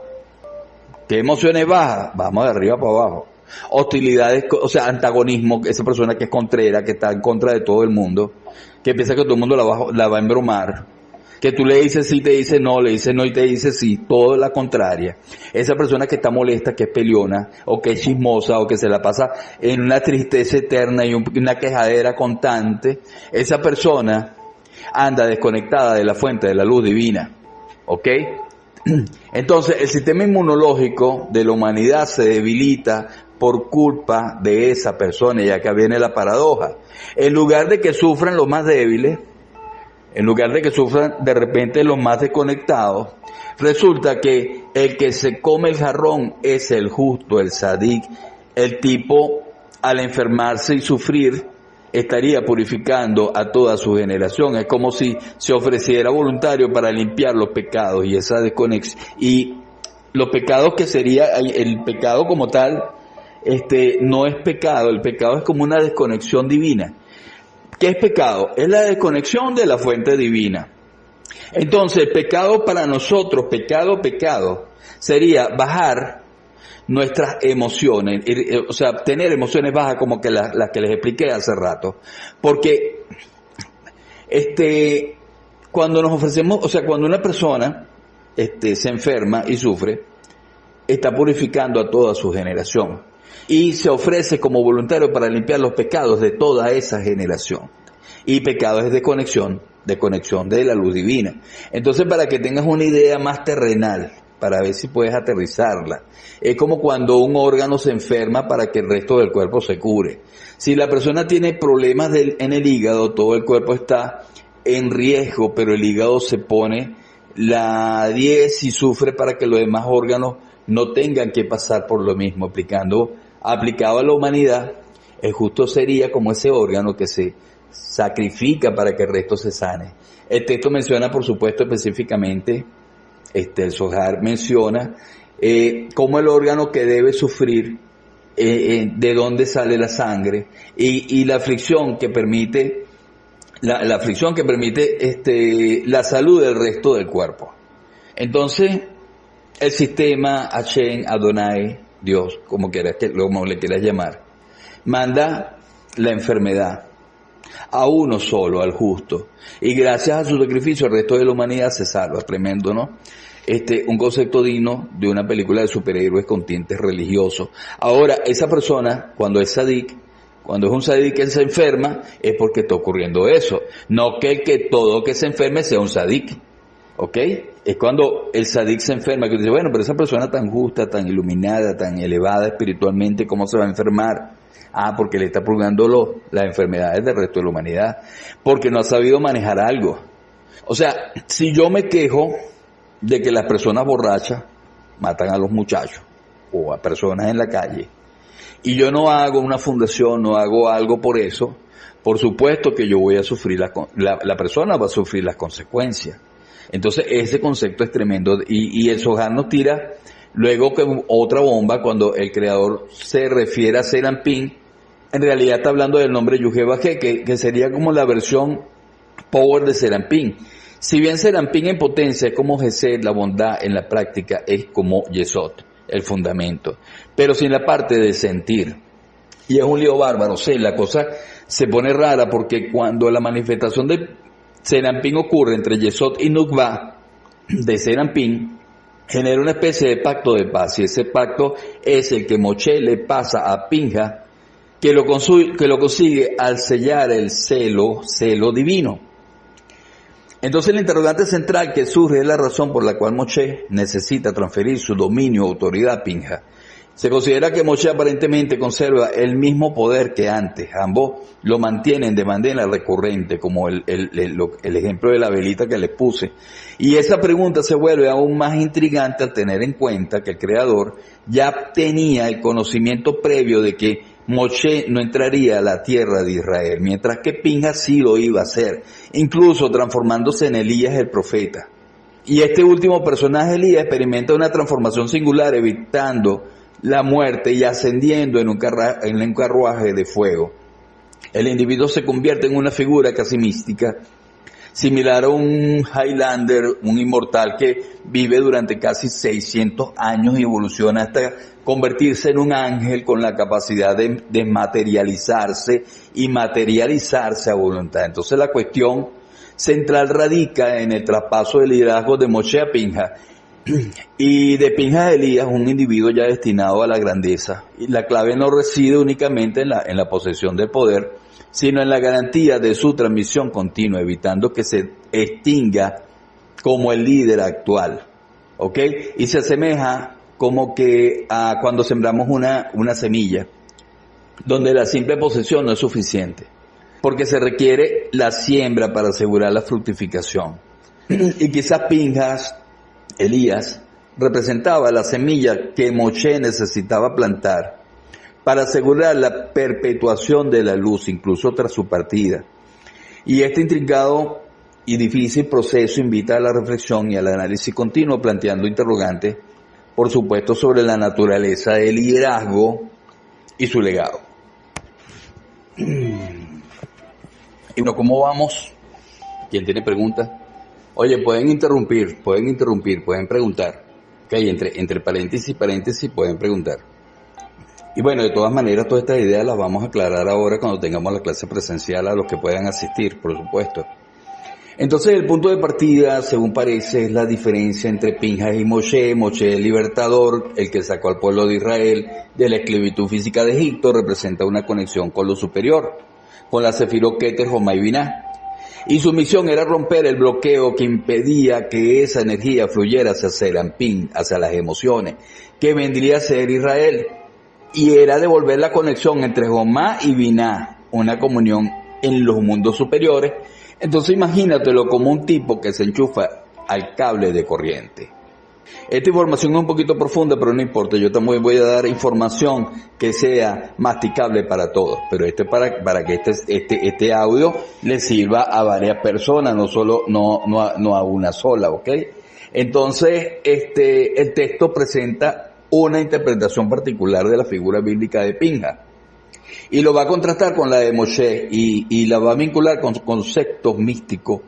¿Qué emociones bajas? Vamos de arriba para abajo. Hostilidades, o sea, antagonismo, esa persona que es contrera, que está en contra de todo el mundo, que piensa que todo el mundo la va a embromar, que tú le dices sí, te dice no, le dices no y te dice sí, todo la contraria. Esa persona que está molesta, que es peleona, o que es chismosa, o que se la pasa en una tristeza eterna y una quejadera constante, esa persona anda desconectada de la fuente de la luz divina, ¿ok? Entonces, el sistema inmunológico de la humanidad se debilita por culpa de esa persona, y acá viene la paradoja. En lugar de que sufran los más débiles, en lugar de que sufran de repente los más desconectados, resulta que el que se come el jarrón es el justo, el sadik. El tipo, al enfermarse y sufrir, estaría purificando a toda su generación. Es como si se ofreciera voluntario para limpiar los pecados y esa desconexión. Y los pecados, que sería el pecado como tal, no es pecado. El pecado es como una desconexión divina. ¿Qué es pecado? Es la desconexión de la fuente divina. Entonces, el pecado para nosotros, pecado, sería bajar nuestras emociones, o sea, tener emociones bajas como que las que les expliqué hace rato. Porque, cuando nos ofrecemos, o sea, cuando una persona, se enferma y sufre, está purificando a toda su generación. Y se ofrece como voluntario para limpiar los pecados de toda esa generación. Y pecado es desconexión de la luz divina. Entonces, para que tengas una idea más terrenal, para ver si puedes aterrizarla, es como cuando un órgano se enferma para que el resto del cuerpo se cure. Si la persona tiene problemas en el hígado, todo el cuerpo está en riesgo, pero el hígado se pone la 10 y sufre para que los demás órganos no tengan que pasar por lo mismo. Aplicado a la humanidad, el justo sería como ese órgano que se sacrifica para que el resto se sane. El texto menciona, por supuesto, específicamente, el Zohar menciona cómo el órgano que debe sufrir, de dónde sale la sangre, y la aflicción que permite, la aflicción que permite la salud del resto del cuerpo. Entonces, el sistema Hashem, Adonai, Dios, como le quieras llamar, manda la enfermedad a uno solo, al justo, y gracias a su sacrificio el resto de la humanidad se salva. Tremendo, ¿no? Un concepto digno de una película de superhéroes con tintes religiosos. Ahora, esa persona, cuando es un sadik que se enferma, es porque está ocurriendo eso. No que todo que se enferme sea un sadik. ¿Ok? Es cuando el sadik se enferma, que dice, bueno, pero esa persona tan justa, tan iluminada, tan elevada espiritualmente, ¿cómo se va a enfermar? Porque le está purgando las enfermedades del resto de la humanidad, porque no ha sabido manejar algo. O sea, si yo me quejo de que las personas borrachas matan a los muchachos o a personas en la calle, y yo no hago una fundación, no hago algo por eso, por supuesto que yo voy a sufrir, la persona va a sufrir las consecuencias. Entonces ese concepto es tremendo, y el Zohar nos tira luego que otra bomba cuando el creador se refiere a Serampín. En realidad está hablando del nombre Yuhé-Bajé, que sería como la versión power de Serampín. Si bien Serampín en potencia es como Gesed, la bondad en la práctica es como Yesod, el fundamento, pero sin la parte de sentir. Y es un lío bárbaro. La cosa se pone rara porque cuando la manifestación de Serampín ocurre entre Yesod y Nukba de Serampín, genera una especie de pacto de paz, y ese pacto es el que Moshe le pasa a Pinja, que lo consigue al sellar el celo divino. Entonces la interrogante central que surge es la razón por la cual Moshe necesita transferir su dominio o autoridad a Pinja. Se considera que Moshe aparentemente conserva el mismo poder que antes. Ambos lo mantienen de manera recurrente, como el ejemplo de la velita que les puse. Y esa pregunta se vuelve aún más intrigante al tener en cuenta que el Creador ya tenía el conocimiento previo de que Moshe no entraría a la tierra de Israel, mientras que Pinja sí lo iba a hacer, incluso transformándose en Elías el profeta. Y este último personaje, Elías, experimenta una transformación singular, evitando la muerte y ascendiendo en un carruaje de fuego. El individuo se convierte en una figura casi mística, similar a un Highlander, un inmortal que vive durante casi 600 años y evoluciona hasta convertirse en un ángel con la capacidad de materializarse y materializarse a voluntad. Entonces la cuestión central radica en el traspaso del liderazgo de Moshe a Pinja, y de Pinja a Elías, un individuo ya destinado a la grandeza. Y la clave no reside únicamente en la posesión del poder, sino en la garantía de su transmisión continua, evitando que se extinga como el líder actual. ¿ok? Y se asemeja como que a cuando sembramos una semilla, donde la simple posesión no es suficiente, porque se requiere la siembra para asegurar la fructificación. Y quizás Pinhas, Elías, representaba la semilla que Moshe necesitaba plantar para asegurar la perpetuación de la luz, incluso tras su partida. Y este intricado y difícil proceso invita a la reflexión y al análisis continuo, planteando interrogantes, por supuesto, sobre la naturaleza del liderazgo y su legado. Y bueno, ¿cómo vamos? ¿Quién tiene preguntas? Oye, pueden interrumpir, pueden preguntar. Ok, entre paréntesis y paréntesis pueden preguntar. Y bueno, de todas maneras, todas estas ideas las vamos a aclarar ahora cuando tengamos la clase presencial a los que puedan asistir, por supuesto. Entonces, el punto de partida, según parece, es la diferencia entre Pinhas y Moshe. Moshe, el libertador, el que sacó al pueblo de Israel de la esclavitud física de Egipto, representa una conexión con lo superior, con la Sefirot Keter, Jomá y Binah. Y su misión era romper el bloqueo que impedía que esa energía fluyera hacia Serampín, hacia las emociones, que vendría a ser Israel. Y era devolver la conexión entre Jomá y Binah, una comunión en los mundos superiores. Entonces imagínatelo como un tipo que se enchufa al cable de corriente. Esta información es un poquito profunda, pero no importa, yo también voy a dar información que sea masticable para todos, pero para que este audio le sirva a varias personas, no a una sola, ¿ok? Entonces, el texto presenta una interpretación particular de la figura bíblica de Pinhas. Y lo va a contrastar con la de Moshe y la va a vincular con conceptos místicos.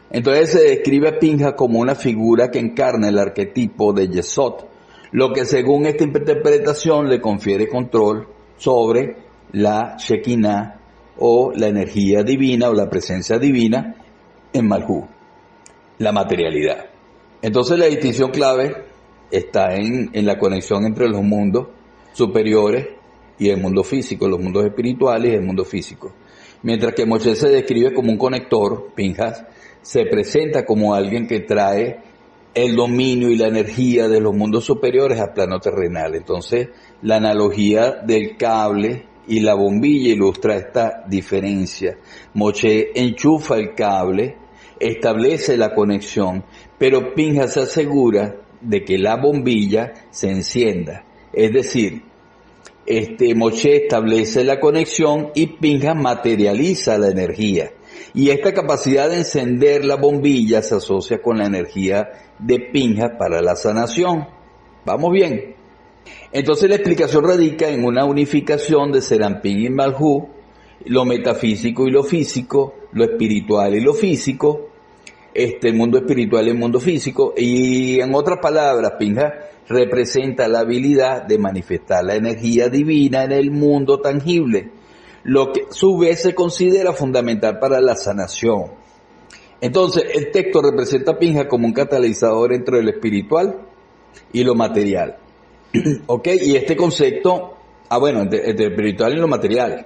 Entonces se describe a Pinhas como una figura que encarna el arquetipo de Yesod, lo que según esta interpretación le confiere control sobre la Shekinah o la energía divina o la presencia divina en Malhú, la materialidad. Entonces la distinción clave está en la conexión entre los mundos superiores y el mundo físico, los mundos espirituales y el mundo físico. Mientras que Moshe se describe como un conector, Pinhas se presenta como alguien que trae el dominio y la energía de los mundos superiores al plano terrenal. Entonces, la analogía del cable y la bombilla ilustra esta diferencia. Moshe enchufa el cable, establece la conexión, pero Pinhas se asegura de que la bombilla se encienda. Es decir, Moshe establece la conexión y Pinhas materializa la energía. Y esta capacidad de encender la bombilla se asocia con la energía de Pinhas para la sanación. ¿Vamos bien? Entonces la explicación radica en una unificación de Serampín y Malhú, lo metafísico y lo físico, lo espiritual y lo físico, el mundo espiritual y el mundo físico, y en otras palabras, Pinhas representa la habilidad de manifestar la energía divina en el mundo tangible, lo que a su vez se considera fundamental para la sanación. Entonces, el texto representa a Pinhas como un catalizador entre lo espiritual y lo material. ¿Ok? Y este concepto, entre lo espiritual y lo material,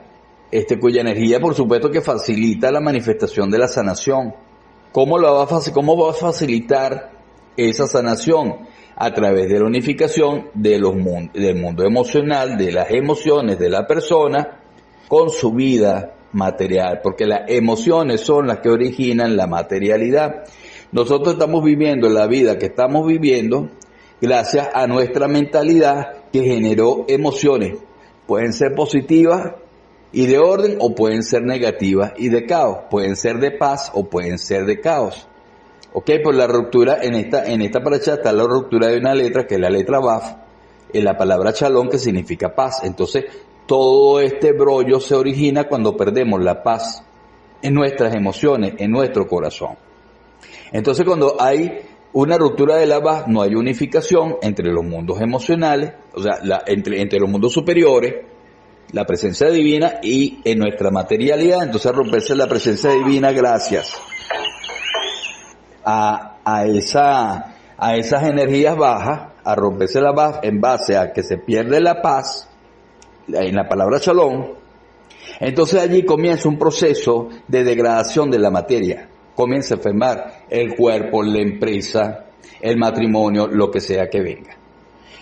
cuya energía, por supuesto, que facilita la manifestación de la sanación. ¿Cómo va a facilitar esa sanación? A través de la unificación del mundo emocional, de las emociones de la persona, con su vida material, porque las emociones son las que originan la materialidad. Nosotros estamos viviendo la vida que estamos viviendo gracias a nuestra mentalidad que generó emociones. Pueden ser positivas y de orden o pueden ser negativas y de caos. Pueden ser de paz o pueden ser de caos. Ok, por la ruptura, en esta paracha está la ruptura de una letra, que es la letra Baf, en la palabra Shalom, que significa paz. Entonces, todo este brollo se origina cuando perdemos la paz en nuestras emociones, en nuestro corazón. Entonces, cuando hay una ruptura de la Baf, no hay unificación entre los mundos emocionales, o sea, entre los mundos superiores, la presencia divina y en nuestra materialidad. Entonces, al romperse la presencia divina, gracias a esas energías bajas, a romperse la paz en base a que se pierde la paz, en la palabra Shalom, entonces allí comienza un proceso de degradación de la materia. Comienza a enfermar el cuerpo, la empresa, el matrimonio, lo que sea que venga.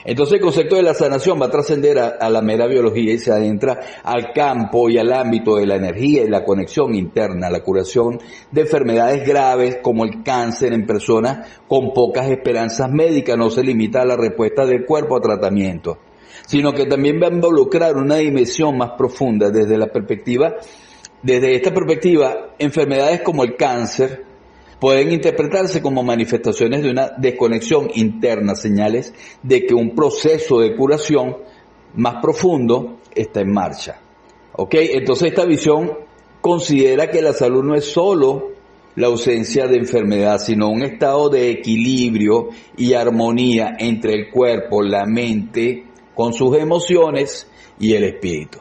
Entonces el concepto de la sanación va a trascender a la mera biología y se adentra al campo y al ámbito de la energía y la conexión interna, la curación de enfermedades graves como el cáncer en personas con pocas esperanzas médicas. No se limita a la respuesta del cuerpo a tratamiento, sino que también va a involucrar una dimensión más profunda desde esta perspectiva, enfermedades como el cáncer pueden interpretarse como manifestaciones de una desconexión interna, señales de que un proceso de curación más profundo está en marcha. ¿Ok? Entonces esta visión considera que la salud no es solo la ausencia de enfermedad, sino un estado de equilibrio y armonía entre el cuerpo, la mente, con sus emociones y el espíritu.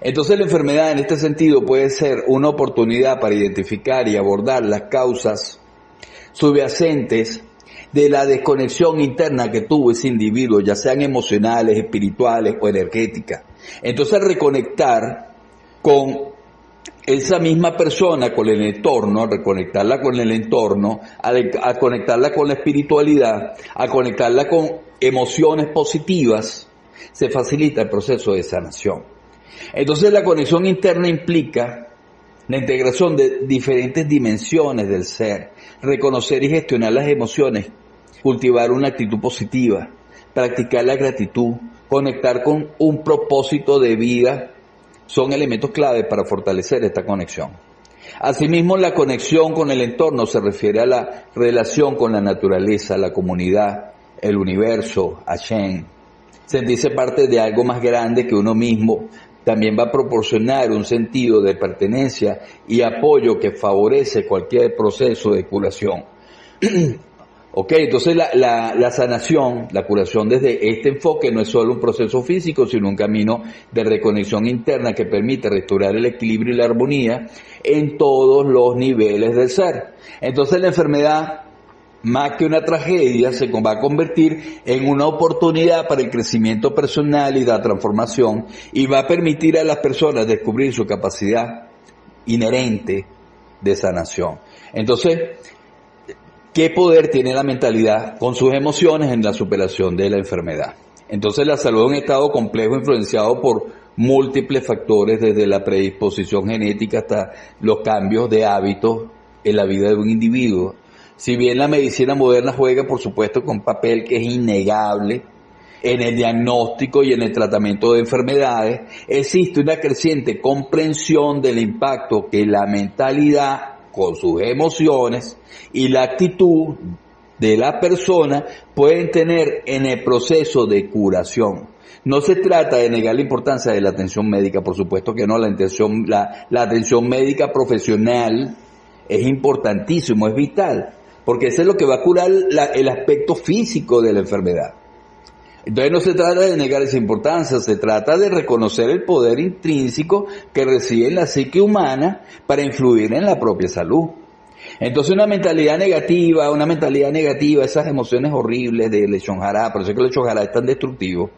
Entonces la enfermedad en este sentido puede ser una oportunidad para identificar y abordar las causas subyacentes de la desconexión interna que tuvo ese individuo, ya sean emocionales, espirituales o energéticas. Entonces reconectar con esa misma persona, con el entorno, a reconectarla con el entorno, a conectarla con la espiritualidad, a conectarla con emociones positivas, se facilita el proceso de sanación. Entonces la conexión interna implica la integración de diferentes dimensiones del ser, reconocer y gestionar las emociones, cultivar una actitud positiva, practicar la gratitud, conectar con un propósito de vida, son elementos clave para fortalecer esta conexión. Asimismo, la conexión con el entorno se refiere a la relación con la naturaleza, la comunidad, el universo, Hashem. Sentirse parte de algo más grande que uno mismo también va a proporcionar un sentido de pertenencia y apoyo que favorece cualquier proceso de curación. Ok, entonces la sanación, la curación desde este enfoque no es solo un proceso físico, sino un camino de reconexión interna que permite restaurar el equilibrio y la armonía en todos los niveles del ser. Entonces la enfermedad, más que una tragedia, se va a convertir en una oportunidad para el crecimiento personal y la transformación, y va a permitir a las personas descubrir su capacidad inherente de sanación. Entonces, ¿qué poder tiene la mentalidad con sus emociones en la superación de la enfermedad? Entonces, la salud es un estado complejo influenciado por múltiples factores, desde la predisposición genética hasta los cambios de hábitos en la vida de un individuo. Si bien la medicina moderna juega, por supuesto, con un papel que es innegable en el diagnóstico y en el tratamiento de enfermedades, existe una creciente comprensión del impacto que la mentalidad, con sus emociones y la actitud de la persona pueden tener en el proceso de curación. No se trata de negar la importancia de la atención médica, por supuesto que no, la atención médica profesional es importantísimo, es vital, porque eso es lo que va a curar el aspecto físico de la enfermedad. Entonces no se trata de negar esa importancia, se trata de reconocer el poder intrínseco que reside en la psique humana para influir en la propia salud. Entonces una mentalidad negativa, esas emociones horribles de Lechon Jara, por eso es que el Lechon Jara es tan destructivo,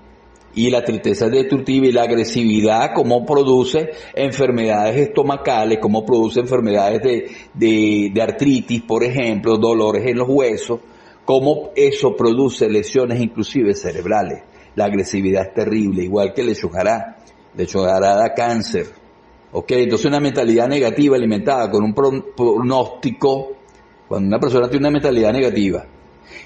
y la tristeza es destructiva, y la agresividad, cómo produce enfermedades estomacales, cómo produce enfermedades de artritis, por ejemplo, dolores en los huesos, cómo eso produce lesiones inclusive cerebrales. La agresividad es terrible, igual que el Lechon Jara. Lechon Jara da cáncer. ¿Ok? Entonces una mentalidad negativa alimentada con un pronóstico, cuando una persona tiene una mentalidad negativa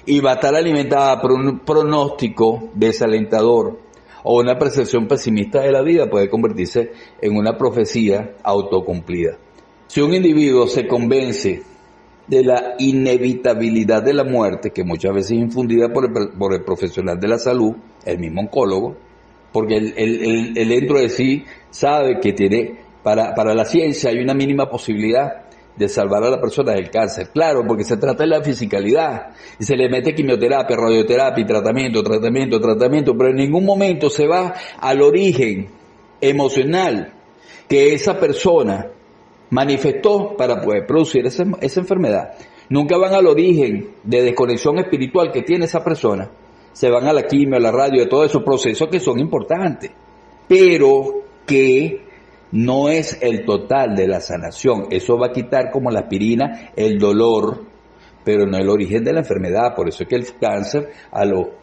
y va a estar alimentada por un pronóstico desalentador o una percepción pesimista de la vida, puede convertirse en una profecía autocumplida. Si un individuo se convence de la inevitabilidad de la muerte, que muchas veces es infundida por el profesional de la salud, el mismo oncólogo, porque él dentro de sí sabe que tiene, para la ciencia hay una mínima posibilidad de salvar a la persona del cáncer. Claro, porque se trata de la fisicalidad, y se le mete quimioterapia, radioterapia, tratamiento, pero en ningún momento se va al origen emocional que esa persona manifestó para poder producir esa enfermedad. Nunca van al origen de desconexión espiritual que tiene esa persona. Se van a la quimio, a la radio, a todos esos procesos que son importantes, pero que no es el total de la sanación. Eso va a quitar, como la aspirina, el dolor, pero no el origen de la enfermedad. Por eso es que el cáncer,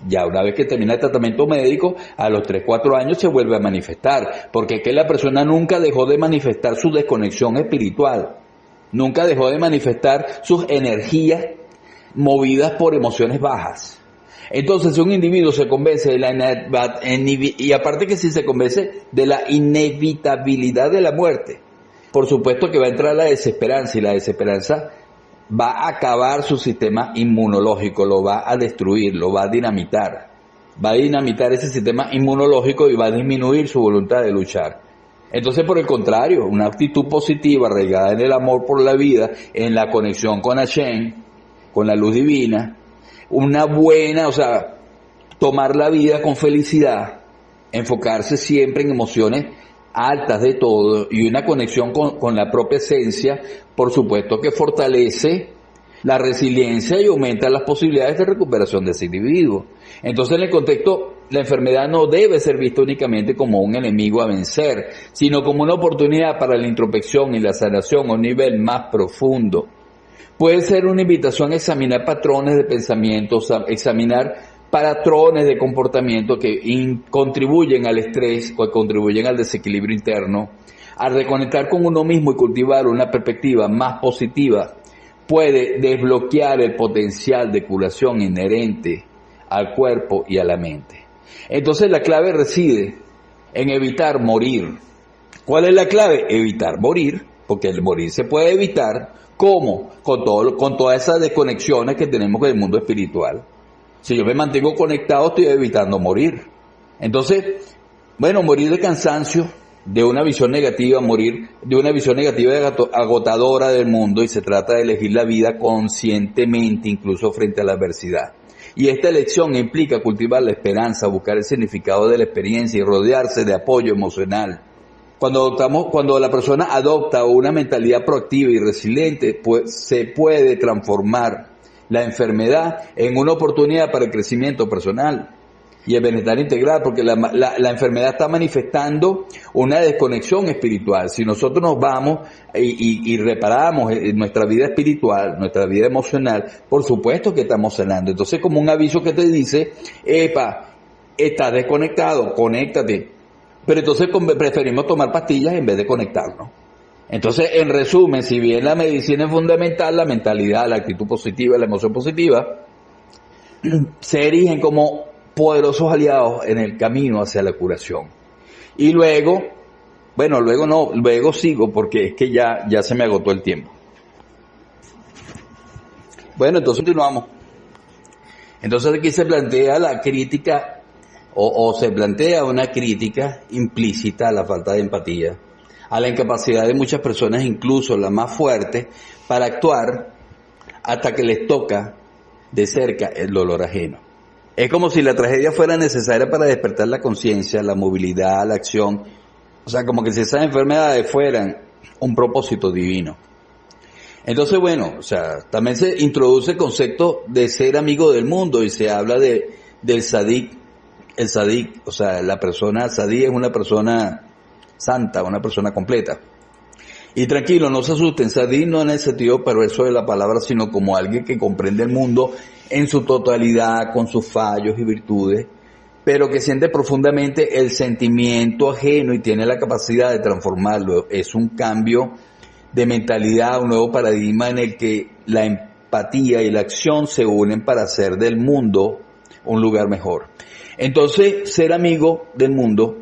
ya una vez que termina el tratamiento médico, a los 3, 4 años se vuelve a manifestar, porque es que la persona nunca dejó de manifestar su desconexión espiritual, nunca dejó de manifestar sus energías movidas por emociones bajas. Entonces, si un individuo se convence de y aparte que si se convence de la inevitabilidad de la muerte, por supuesto que va a entrar la desesperanza, y la desesperanza va a acabar su sistema inmunológico, lo va a destruir, lo va a dinamitar ese sistema inmunológico y va a disminuir su voluntad de luchar. Entonces, por el contrario, una actitud positiva, arraigada en el amor por la vida, en la conexión con Hashem, con la luz divina, una buena, tomar la vida con felicidad, enfocarse siempre en emociones altas de todo y una conexión con la propia esencia, por supuesto que fortalece la resiliencia y aumenta las posibilidades de recuperación de ese individuo. Entonces, en el contexto, la enfermedad no debe ser vista únicamente como un enemigo a vencer, sino como una oportunidad para la introspección y la sanación a un nivel más profundo. Puede ser una invitación a examinar patrones de pensamiento, examinar patrones de comportamiento que contribuyen al estrés, que contribuyen al desequilibrio interno. Al reconectar con uno mismo y cultivar una perspectiva más positiva, puede desbloquear el potencial de curación inherente al cuerpo y a la mente. Entonces, la clave reside en evitar morir. ¿Cuál es la clave? Evitar morir, porque el morir se puede evitar. ¿Cómo? Con todas esas desconexiones que tenemos con el mundo espiritual. Si yo me mantengo conectado, estoy evitando morir. Entonces, morir de cansancio, de una visión negativa, morir de una visión negativa agotadora del mundo, y se trata de elegir la vida conscientemente, incluso frente a la adversidad. Y esta elección implica cultivar la esperanza, buscar el significado de la experiencia y rodearse de apoyo emocional. Cuando la persona adopta una mentalidad proactiva y resiliente, pues se puede transformar la enfermedad en una oportunidad para el crecimiento personal y el bienestar integral, porque la enfermedad está manifestando una desconexión espiritual. Si nosotros nos vamos y reparamos nuestra vida espiritual, nuestra vida emocional, por supuesto que estamos sanando. Entonces, como un aviso que te dice, estás desconectado, conéctate. Pero entonces preferimos tomar pastillas en vez de conectarnos. Entonces, en resumen, si bien la medicina es fundamental, la mentalidad, la actitud positiva, la emoción positiva, se erigen como poderosos aliados en el camino hacia la curación. Y luego sigo, porque es que ya se me agotó el tiempo. Entonces continuamos. Entonces aquí se plantea la crítica, o se plantea una crítica implícita a la falta de empatía, a la incapacidad de muchas personas, incluso las más fuertes, para actuar hasta que les toca de cerca el dolor ajeno. Es como si la tragedia fuera necesaria para despertar la conciencia, la movilidad, la acción. Como que si esas enfermedades fueran un propósito divino. Entonces, también se introduce el concepto de ser amigo del mundo y se habla del sadik. El sadik, la persona sadí es una persona santa, una persona completa. Y tranquilo, no se asusten, sadí no en el sentido perverso de la palabra, sino como alguien que comprende el mundo en su totalidad, con sus fallos y virtudes, pero que siente profundamente el sentimiento ajeno y tiene la capacidad de transformarlo. Es un cambio de mentalidad, un nuevo paradigma en el que la empatía y la acción se unen para hacer del mundo un lugar mejor. Entonces, ser amigo del mundo,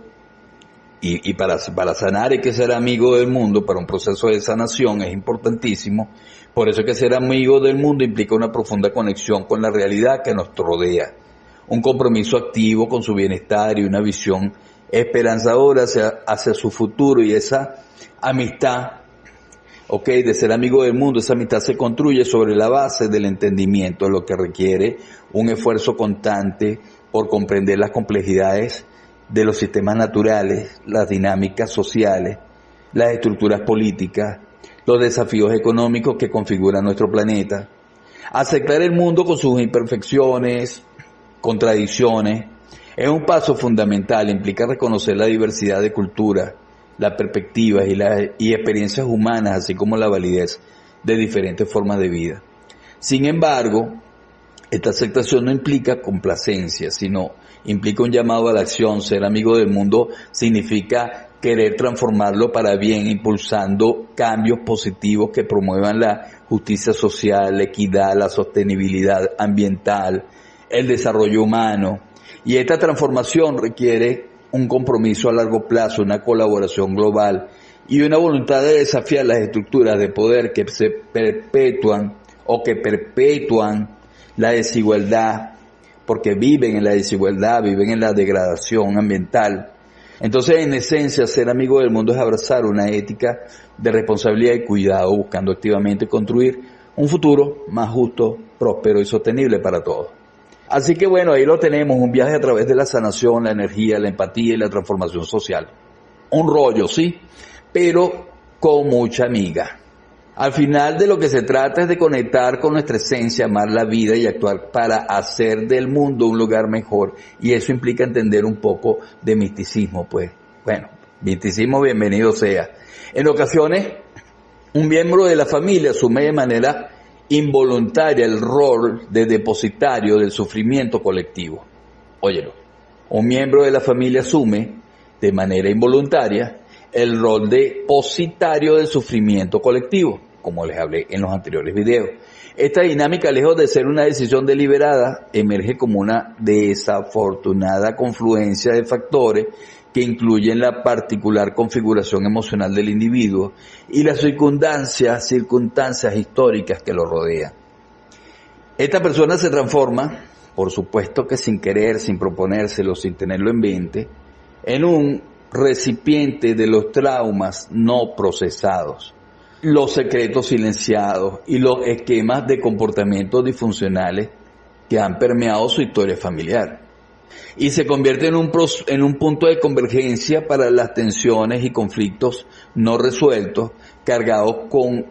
y para sanar hay que ser amigo del mundo, para un proceso de sanación es importantísimo. Por eso es que ser amigo del mundo implica una profunda conexión con la realidad que nos rodea, un compromiso activo con su bienestar y una visión esperanzadora hacia su futuro. Y esa amistad, de ser amigo del mundo, esa amistad se construye sobre la base del entendimiento, lo que requiere un esfuerzo constante por comprender las complejidades de los sistemas naturales, las dinámicas sociales, las estructuras políticas, los desafíos económicos que configuran nuestro planeta. Aceptar el mundo con sus imperfecciones, contradicciones, es un paso fundamental. Implica reconocer la diversidad de culturas, las perspectivas y experiencias humanas, así como la validez de diferentes formas de vida. Sin embargo, esta aceptación no implica complacencia, sino implica un llamado a la acción. Ser amigo del mundo significa querer transformarlo para bien, impulsando cambios positivos que promuevan la justicia social, la equidad, la sostenibilidad ambiental, el desarrollo humano. Y esta transformación requiere un compromiso a largo plazo, una colaboración global y una voluntad de desafiar las estructuras de poder que se perpetúan o que perpetúan la desigualdad, porque viven en la desigualdad, viven en la degradación ambiental. Entonces, en esencia, ser amigo del mundo es abrazar una ética de responsabilidad y cuidado, buscando activamente construir un futuro más justo, próspero y sostenible para todos. Así que bueno, ahí lo tenemos, un viaje a través de la sanación, la energía, la empatía y la transformación social. Un rollo, sí, pero con mucha amiga. Al final de lo que se trata es de conectar con nuestra esencia, amar la vida y actuar para hacer del mundo un lugar mejor. Y eso implica entender un poco de misticismo, pues. Bueno, misticismo bienvenido sea. En ocasiones, un miembro de la familia asume de manera involuntaria el rol de depositario del sufrimiento colectivo. Óyelo, un miembro de la familia asume de manera involuntaria el rol de depositario del sufrimiento colectivo, como les hablé en los anteriores videos. Esta dinámica, lejos de ser una decisión deliberada, emerge como una desafortunada confluencia de factores que incluyen la particular configuración emocional del individuo y las circunstancias históricas que lo rodean. Esta persona se transforma, por supuesto que sin querer, sin proponérselo, sin tenerlo en mente, en un recipiente de los traumas no procesados, los secretos silenciados y los esquemas de comportamientos disfuncionales que han permeado su historia familiar. Y se convierte en un punto de convergencia para las tensiones y conflictos no resueltos, cargados con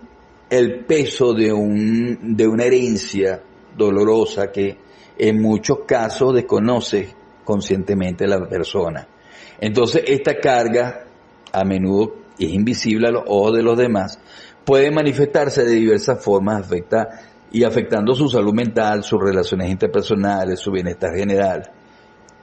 el peso de una herencia dolorosa que en muchos casos desconoce conscientemente la persona. Entonces esta carga, a menudo es invisible a los ojos de los demás, puede manifestarse de diversas formas, afectando su salud mental, sus relaciones interpersonales, su bienestar general.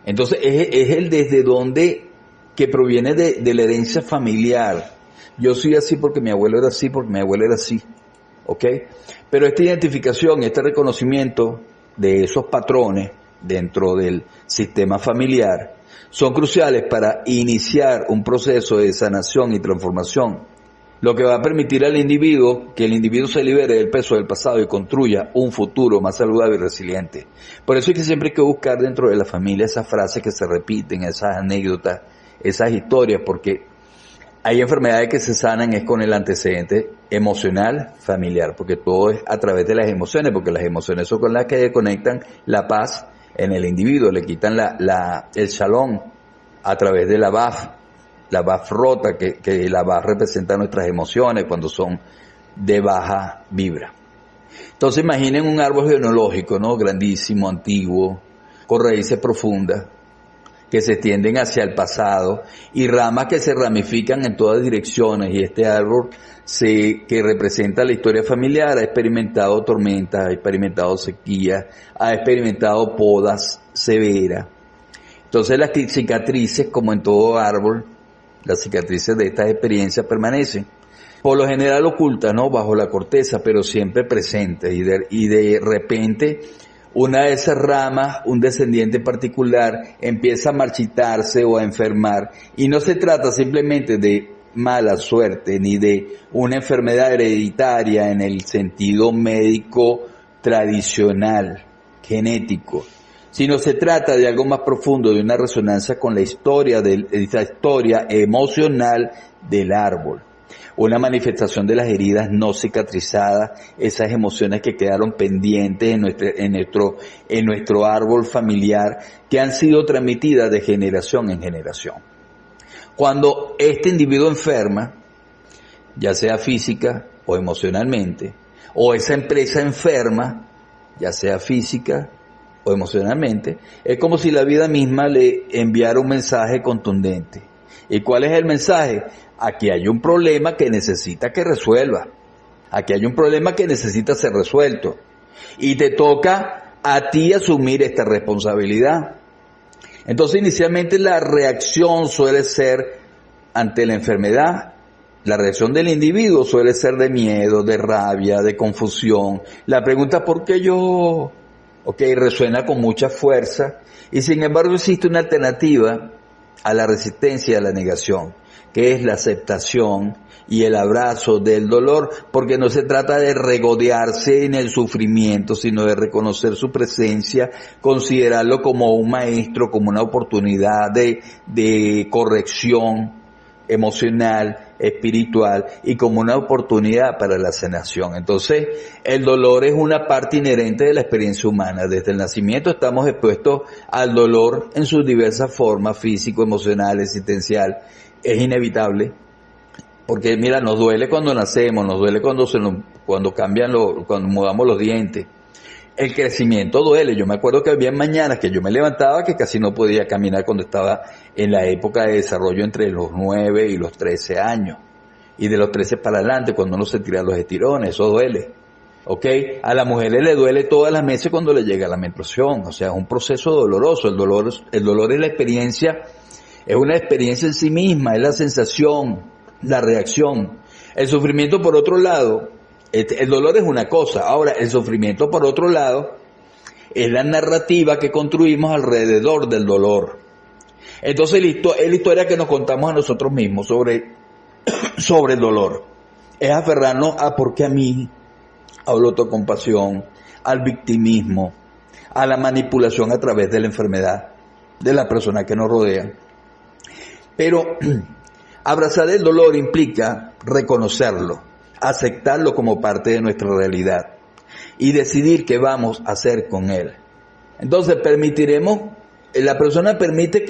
Entonces es el desde donde que proviene de la herencia familiar. Yo soy así porque mi abuelo era así, porque mi abuelo era así, ¿ok? Pero esta identificación, este reconocimiento de esos patrones dentro del sistema familiar son cruciales para iniciar un proceso de sanación y transformación, lo que va a permitir al individuo que el individuo se libere del peso del pasado y construya un futuro más saludable y resiliente. Por eso es que siempre hay que buscar dentro de la familia esas frases que se repiten, esas anécdotas, esas historias, porque hay enfermedades que se sanan es con el antecedente emocional familiar, porque todo es a través de las emociones, porque las emociones son con las que desconectan la paz en el individuo, le quitan el shalom a través de la BAF rota, que la BAF representa nuestras emociones cuando son de baja vibra. Entonces imaginen un árbol genealógico, ¿no? Grandísimo, antiguo, con raíces profundas, que se extienden hacia el pasado y ramas que se ramifican en todas direcciones, y este árbol que representa la historia familiar ha experimentado tormentas, ha experimentado sequías, ha experimentado podas severas. Entonces las cicatrices, como en todo árbol, las cicatrices de estas experiencias permanecen, por lo general ocultas, ¿no?, bajo la corteza, pero siempre presentes, y de repente una de esas ramas, un descendiente particular, empieza a marchitarse o a enfermar, y no se trata simplemente de mala suerte, ni de una enfermedad hereditaria en el sentido médico tradicional, genético, sino se trata de algo más profundo, de una resonancia con la historia, esa historia emocional del árbol. Una manifestación de las heridas no cicatrizadas, esas emociones que quedaron pendientes en nuestro árbol familiar, que han sido transmitidas de generación en generación. Cuando este individuo enferma, ya sea física o emocionalmente, o esa empresa enferma, ya sea física o emocionalmente, es como si la vida misma le enviara un mensaje contundente. ¿Y cuál es el mensaje? Aquí hay un problema que necesita que resuelva. Aquí hay un problema que necesita ser resuelto. Y te toca a ti asumir esta responsabilidad. Entonces, inicialmente la reacción suele ser ante la enfermedad. La reacción del individuo suele ser de miedo, de rabia, de confusión. La pregunta ¿por qué yo? Resuena con mucha fuerza. Y sin embargo existe una alternativa a la resistencia y a la negación, que es la aceptación y el abrazo del dolor, porque no se trata de regodearse en el sufrimiento, sino de reconocer su presencia, considerarlo como un maestro, como una oportunidad de corrección emocional, espiritual y como una oportunidad para la sanación. Entonces, el dolor es una parte inherente de la experiencia humana. Desde el nacimiento estamos expuestos al dolor en sus diversas formas, físico, emocional, existencial. Es inevitable. Porque mira, nos duele cuando nacemos, nos duele cuando cuando mudamos los dientes. El crecimiento duele. Yo me acuerdo que había mañanas que yo me levantaba que casi no podía caminar cuando estaba en la época de desarrollo entre los 9 y los 13 años. Y de los 13 para adelante, cuando uno se tira los estirones, eso duele. A las mujeres le duele todas las meses cuando le llega la menstruación. O sea, es un proceso doloroso. El dolor es la experiencia, es una experiencia en sí misma, es la sensación, la reacción. El sufrimiento, por otro lado, el dolor es una cosa. Ahora, el sufrimiento, por otro lado, es la narrativa que construimos alrededor del dolor. Entonces, es la historia que nos contamos a nosotros mismos sobre el dolor. Es aferrarnos a por qué a mí, a la autocompasión, al victimismo, a la manipulación a través de la enfermedad de las personas que nos rodean. Pero abrazar el dolor implica reconocerlo, aceptarlo como parte de nuestra realidad y decidir qué vamos a hacer con él. Entonces la persona permite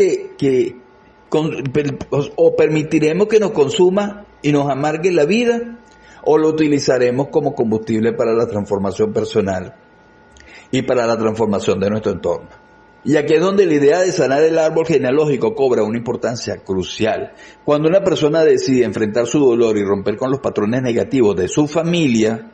permitiremos que nos consuma y nos amargue la vida, o lo utilizaremos como combustible para la transformación personal y para la transformación de nuestro entorno. Y aquí es donde la idea de sanar el árbol genealógico cobra una importancia crucial. Cuando una persona decide enfrentar su dolor y romper con los patrones negativos de su familia,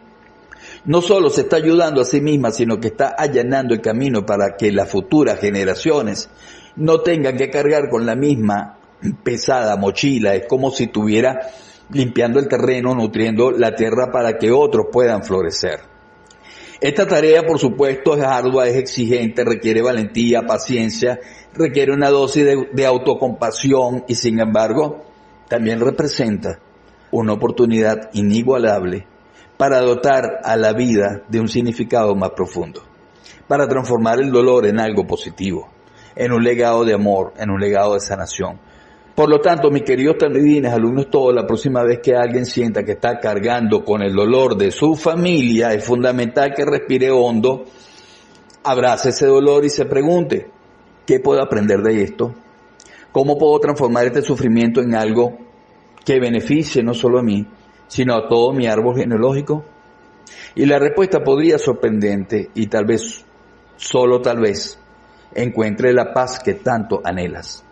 no solo se está ayudando a sí misma, sino que está allanando el camino para que las futuras generaciones no tengan que cargar con la misma pesada mochila. Es como si estuviera limpiando el terreno, nutriendo la tierra para que otros puedan florecer. Esta tarea, por supuesto, es ardua, es exigente, requiere valentía, paciencia, requiere una dosis de autocompasión y, sin embargo, también representa una oportunidad inigualable para dotar a la vida de un significado más profundo, para transformar el dolor en algo positivo, en un legado de amor, en un legado de sanación. Por lo tanto, mis queridos talibines, alumnos todos, la próxima vez que alguien sienta que está cargando con el dolor de su familia, es fundamental que respire hondo, abrace ese dolor y se pregunte, ¿qué puedo aprender de esto? ¿Cómo puedo transformar este sufrimiento en algo que beneficie no solo a mí, sino a todo mi árbol genealógico? Y la respuesta podría ser sorprendente y tal vez, solo tal vez, encuentre la paz que tanto anhelas.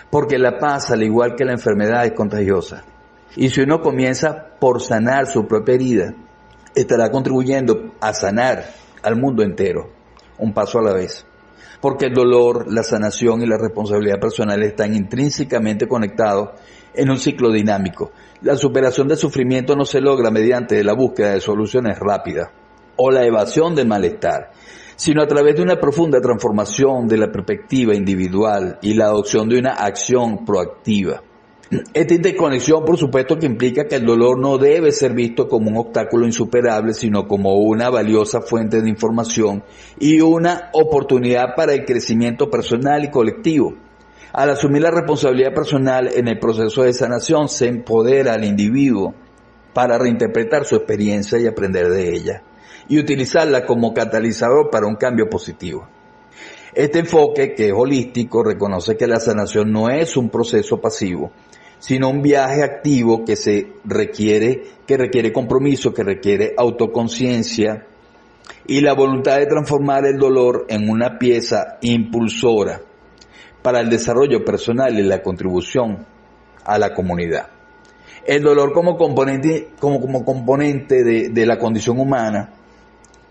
Porque la paz, al igual que la enfermedad, es contagiosa. Y si uno comienza por sanar su propia herida, estará contribuyendo a sanar al mundo entero, un paso a la vez. Porque el dolor, la sanación y la responsabilidad personal están intrínsecamente conectados en un ciclo dinámico. La superación del sufrimiento no se logra mediante la búsqueda de soluciones rápidas o la evasión del malestar, sino a través de una profunda transformación de la perspectiva individual y la adopción de una acción proactiva. Esta interconexión, por supuesto, que implica que el dolor no debe ser visto como un obstáculo insuperable, sino como una valiosa fuente de información y una oportunidad para el crecimiento personal y colectivo. Al asumir la responsabilidad personal en el proceso de sanación, se empodera al individuo para reinterpretar su experiencia y aprender de ella, y utilizarla como catalizador para un cambio positivo. Este enfoque, que es holístico, reconoce que la sanación no es un proceso pasivo, sino un viaje activo que requiere compromiso, que requiere autoconciencia y la voluntad de transformar el dolor en una pieza impulsora para el desarrollo personal y la contribución a la comunidad. El dolor como componente de la condición humana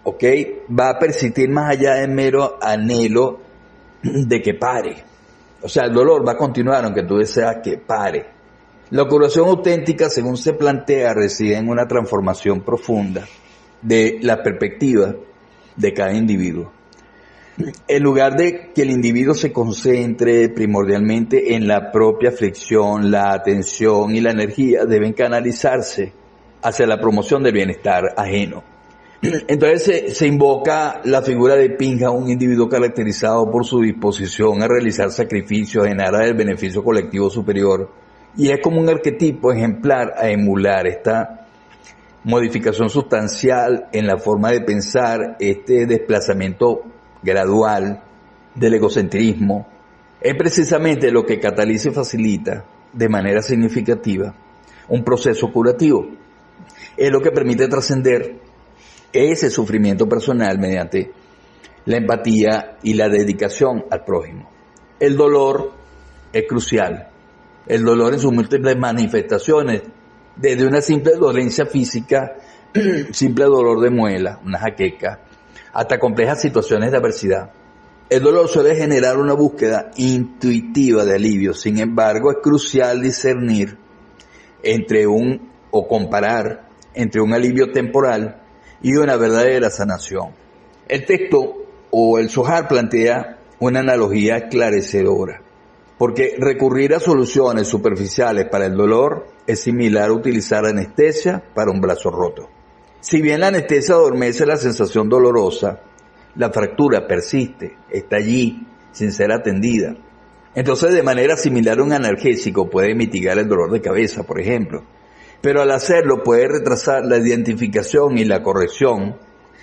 ¿ok? Va a persistir más allá del mero anhelo de que pare. O sea, el dolor va a continuar aunque tú deseas que pare. La curación auténtica, según se plantea, reside en una transformación profunda de la perspectiva de cada individuo. En lugar de que el individuo se concentre primordialmente en la propia aflicción, la atención y la energía deben canalizarse hacia la promoción del bienestar ajeno. Entonces se invoca la figura de Pinja, un individuo caracterizado por su disposición a realizar sacrificios en aras del beneficio colectivo superior, y es como un arquetipo ejemplar a emular. Esta modificación sustancial en la forma de pensar, este desplazamiento gradual del egocentrismo, es precisamente lo que cataliza y facilita de manera significativa un proceso curativo. Es lo que permite trascender ese sufrimiento personal mediante la empatía y la dedicación al prójimo. El dolor es crucial. El dolor en sus múltiples manifestaciones, desde una simple dolencia física, simple dolor de muela, una jaqueca, hasta complejas situaciones de adversidad. El dolor suele generar una búsqueda intuitiva de alivio. Sin embargo, es crucial discernir comparar entre un alivio temporal y una verdadera sanación. El texto o el Zohar plantea una analogía esclarecedora, porque recurrir a soluciones superficiales para el dolor es similar a utilizar anestesia para un brazo roto. Si bien la anestesia adormece la sensación dolorosa, la fractura persiste, está allí sin ser atendida. Entonces, de manera similar, un analgésico puede mitigar el dolor de cabeza, por ejemplo, pero al hacerlo puede retrasar la identificación y la corrección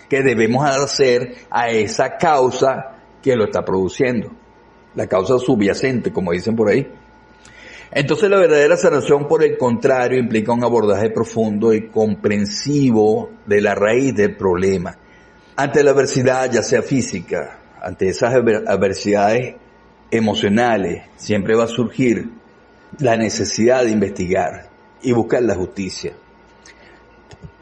que debemos hacer a esa causa que lo está produciendo, la causa subyacente, como dicen por ahí. Entonces, la verdadera sanación, por el contrario, implica un abordaje profundo y comprensivo de la raíz del problema. Ante la adversidad, ya sea física, ante esas adversidades emocionales, siempre va a surgir la necesidad de investigar y buscar la justicia.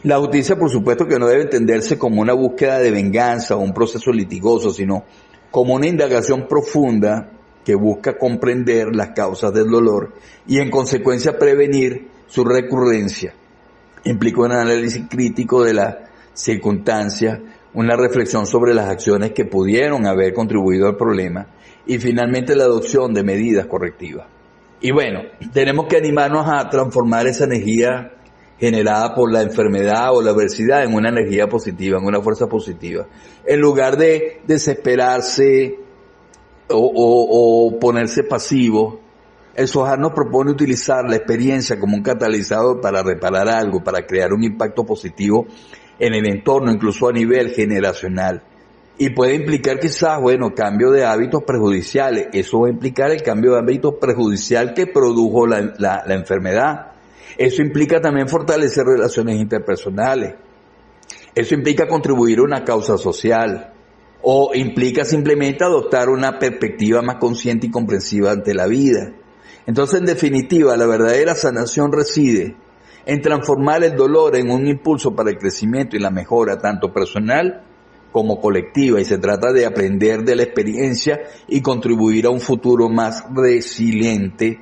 La justicia, por supuesto, que no debe entenderse como una búsqueda de venganza o un proceso litigoso, sino como una indagación profunda que busca comprender las causas del dolor y en consecuencia prevenir su recurrencia. Implica un análisis crítico de las circunstancias, una reflexión sobre las acciones que pudieron haber contribuido al problema y finalmente la adopción de medidas correctivas. Y bueno, tenemos que animarnos a transformar esa energía generada por la enfermedad o la adversidad en una energía positiva, en una fuerza positiva. En lugar de desesperarse o ponerse pasivo, el Zohar nos propone utilizar la experiencia como un catalizador para reparar algo, para crear un impacto positivo en el entorno, incluso a nivel generacional. Y puede implicar quizás, cambio de hábitos perjudiciales. Eso va a implicar el cambio de hábitos perjudicial que produjo la enfermedad. Eso implica también fortalecer relaciones interpersonales. Eso implica contribuir a una causa social. O implica simplemente adoptar una perspectiva más consciente y comprensiva ante la vida. Entonces, en definitiva, la verdadera sanación reside en transformar el dolor en un impulso para el crecimiento y la mejora, tanto personal como colectiva, y se trata de aprender de la experiencia y contribuir a un futuro más resiliente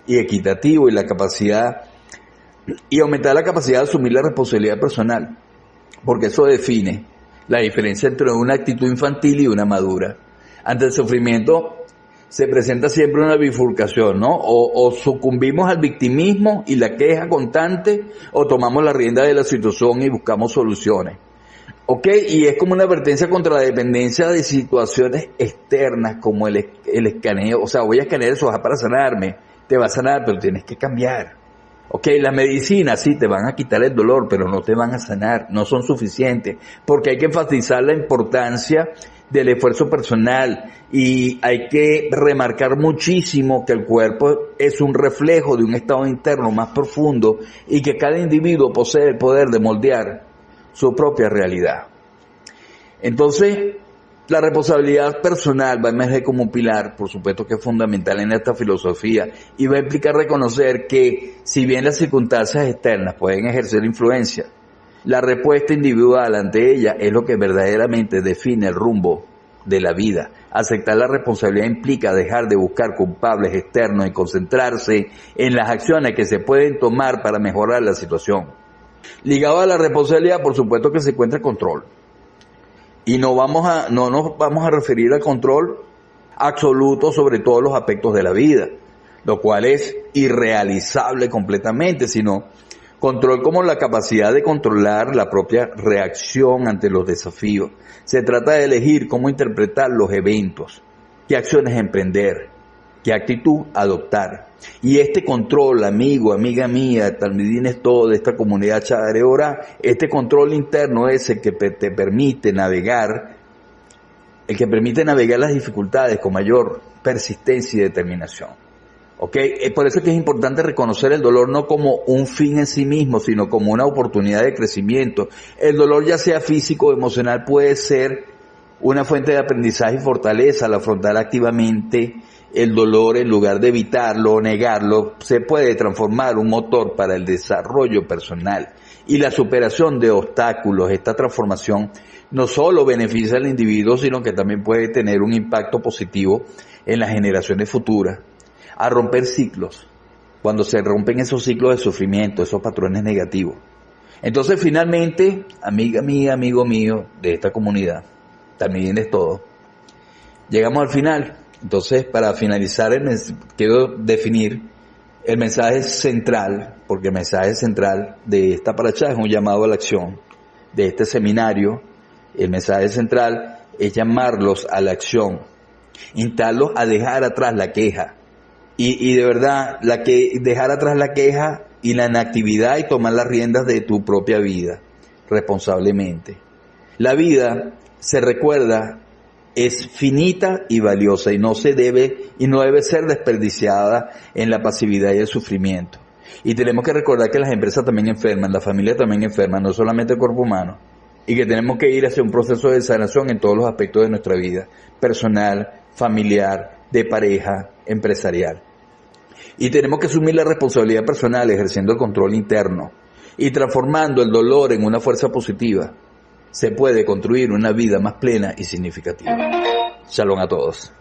y equitativo y aumentar la capacidad de asumir la responsabilidad personal, porque eso define la diferencia entre una actitud infantil y una madura. Ante el sufrimiento se presenta siempre una bifurcación, ¿no? O sucumbimos al victimismo y la queja constante, o tomamos la rienda de la situación y buscamos soluciones. ¿Ok? Y es como una advertencia contra la dependencia de situaciones externas, como el escaneo. O sea, voy a escanear el Zohar para sanarme. Te va a sanar, pero tienes que cambiar. ¿Ok? Las medicinas sí te van a quitar el dolor, pero no te van a sanar. No son suficientes. Porque hay que enfatizar la importancia del esfuerzo personal y hay que remarcar muchísimo que el cuerpo es un reflejo de un estado interno más profundo y que cada individuo posee el poder de moldear su propia realidad. Entonces, la responsabilidad personal va a emerger como un pilar, por supuesto que es fundamental en esta filosofía, y va a implicar reconocer que, si bien las circunstancias externas pueden ejercer influencia La respuesta individual ante ella es lo que verdaderamente define el rumbo de la vida. Aceptar la responsabilidad implica dejar de buscar culpables externos y concentrarse en las acciones que se pueden tomar para mejorar la situación. Ligado a la responsabilidad, por supuesto que se encuentra el control. Y no nos vamos a referir al control absoluto sobre todos los aspectos de la vida, lo cual es irrealizable completamente, sino control como la capacidad de controlar la propia reacción ante los desafíos. Se trata de elegir cómo interpretar los eventos, qué acciones emprender, qué actitud adoptar. Y este control, amigo, amiga mía, talmidines todos de esta comunidad Chadreora, este control interno es el que te permite navegar, las dificultades con mayor persistencia y determinación. ¿Ok? Por eso es que es importante reconocer el dolor no como un fin en sí mismo, sino como una oportunidad de crecimiento. El dolor, ya sea físico o emocional, puede ser una fuente de aprendizaje y fortaleza. Al afrontar activamente el dolor, en lugar de evitarlo o negarlo, se puede transformar un motor para el desarrollo personal y la superación de obstáculos. Esta transformación no solo beneficia al individuo, sino que también puede tener un impacto positivo en las generaciones futuras. A romper ciclos, cuando se rompen esos ciclos de sufrimiento, esos patrones negativos. Entonces, finalmente, amiga mía, amigo mío de esta comunidad, también es todo, llegamos al final. Entonces, para finalizar, quiero definir el mensaje central, porque el mensaje central de esta paracha es un llamado a la acción. De este seminario, el mensaje central es llamarlos a la acción, instarlos a dejar atrás la queja. Y de verdad, dejar atrás la queja y la inactividad y tomar las riendas de tu propia vida, responsablemente. La vida, se recuerda, es finita y valiosa y no debe ser desperdiciada en la pasividad y el sufrimiento. Y tenemos que recordar que las empresas también enferman, la familia también enferma, no solamente el cuerpo humano. Y que tenemos que ir hacia un proceso de sanación en todos los aspectos de nuestra vida, personal, familiar, de pareja, empresarial. Y tenemos que asumir la responsabilidad personal ejerciendo el control interno y transformando el dolor en una fuerza positiva. Se puede construir una vida más plena y significativa. Shalom a todos.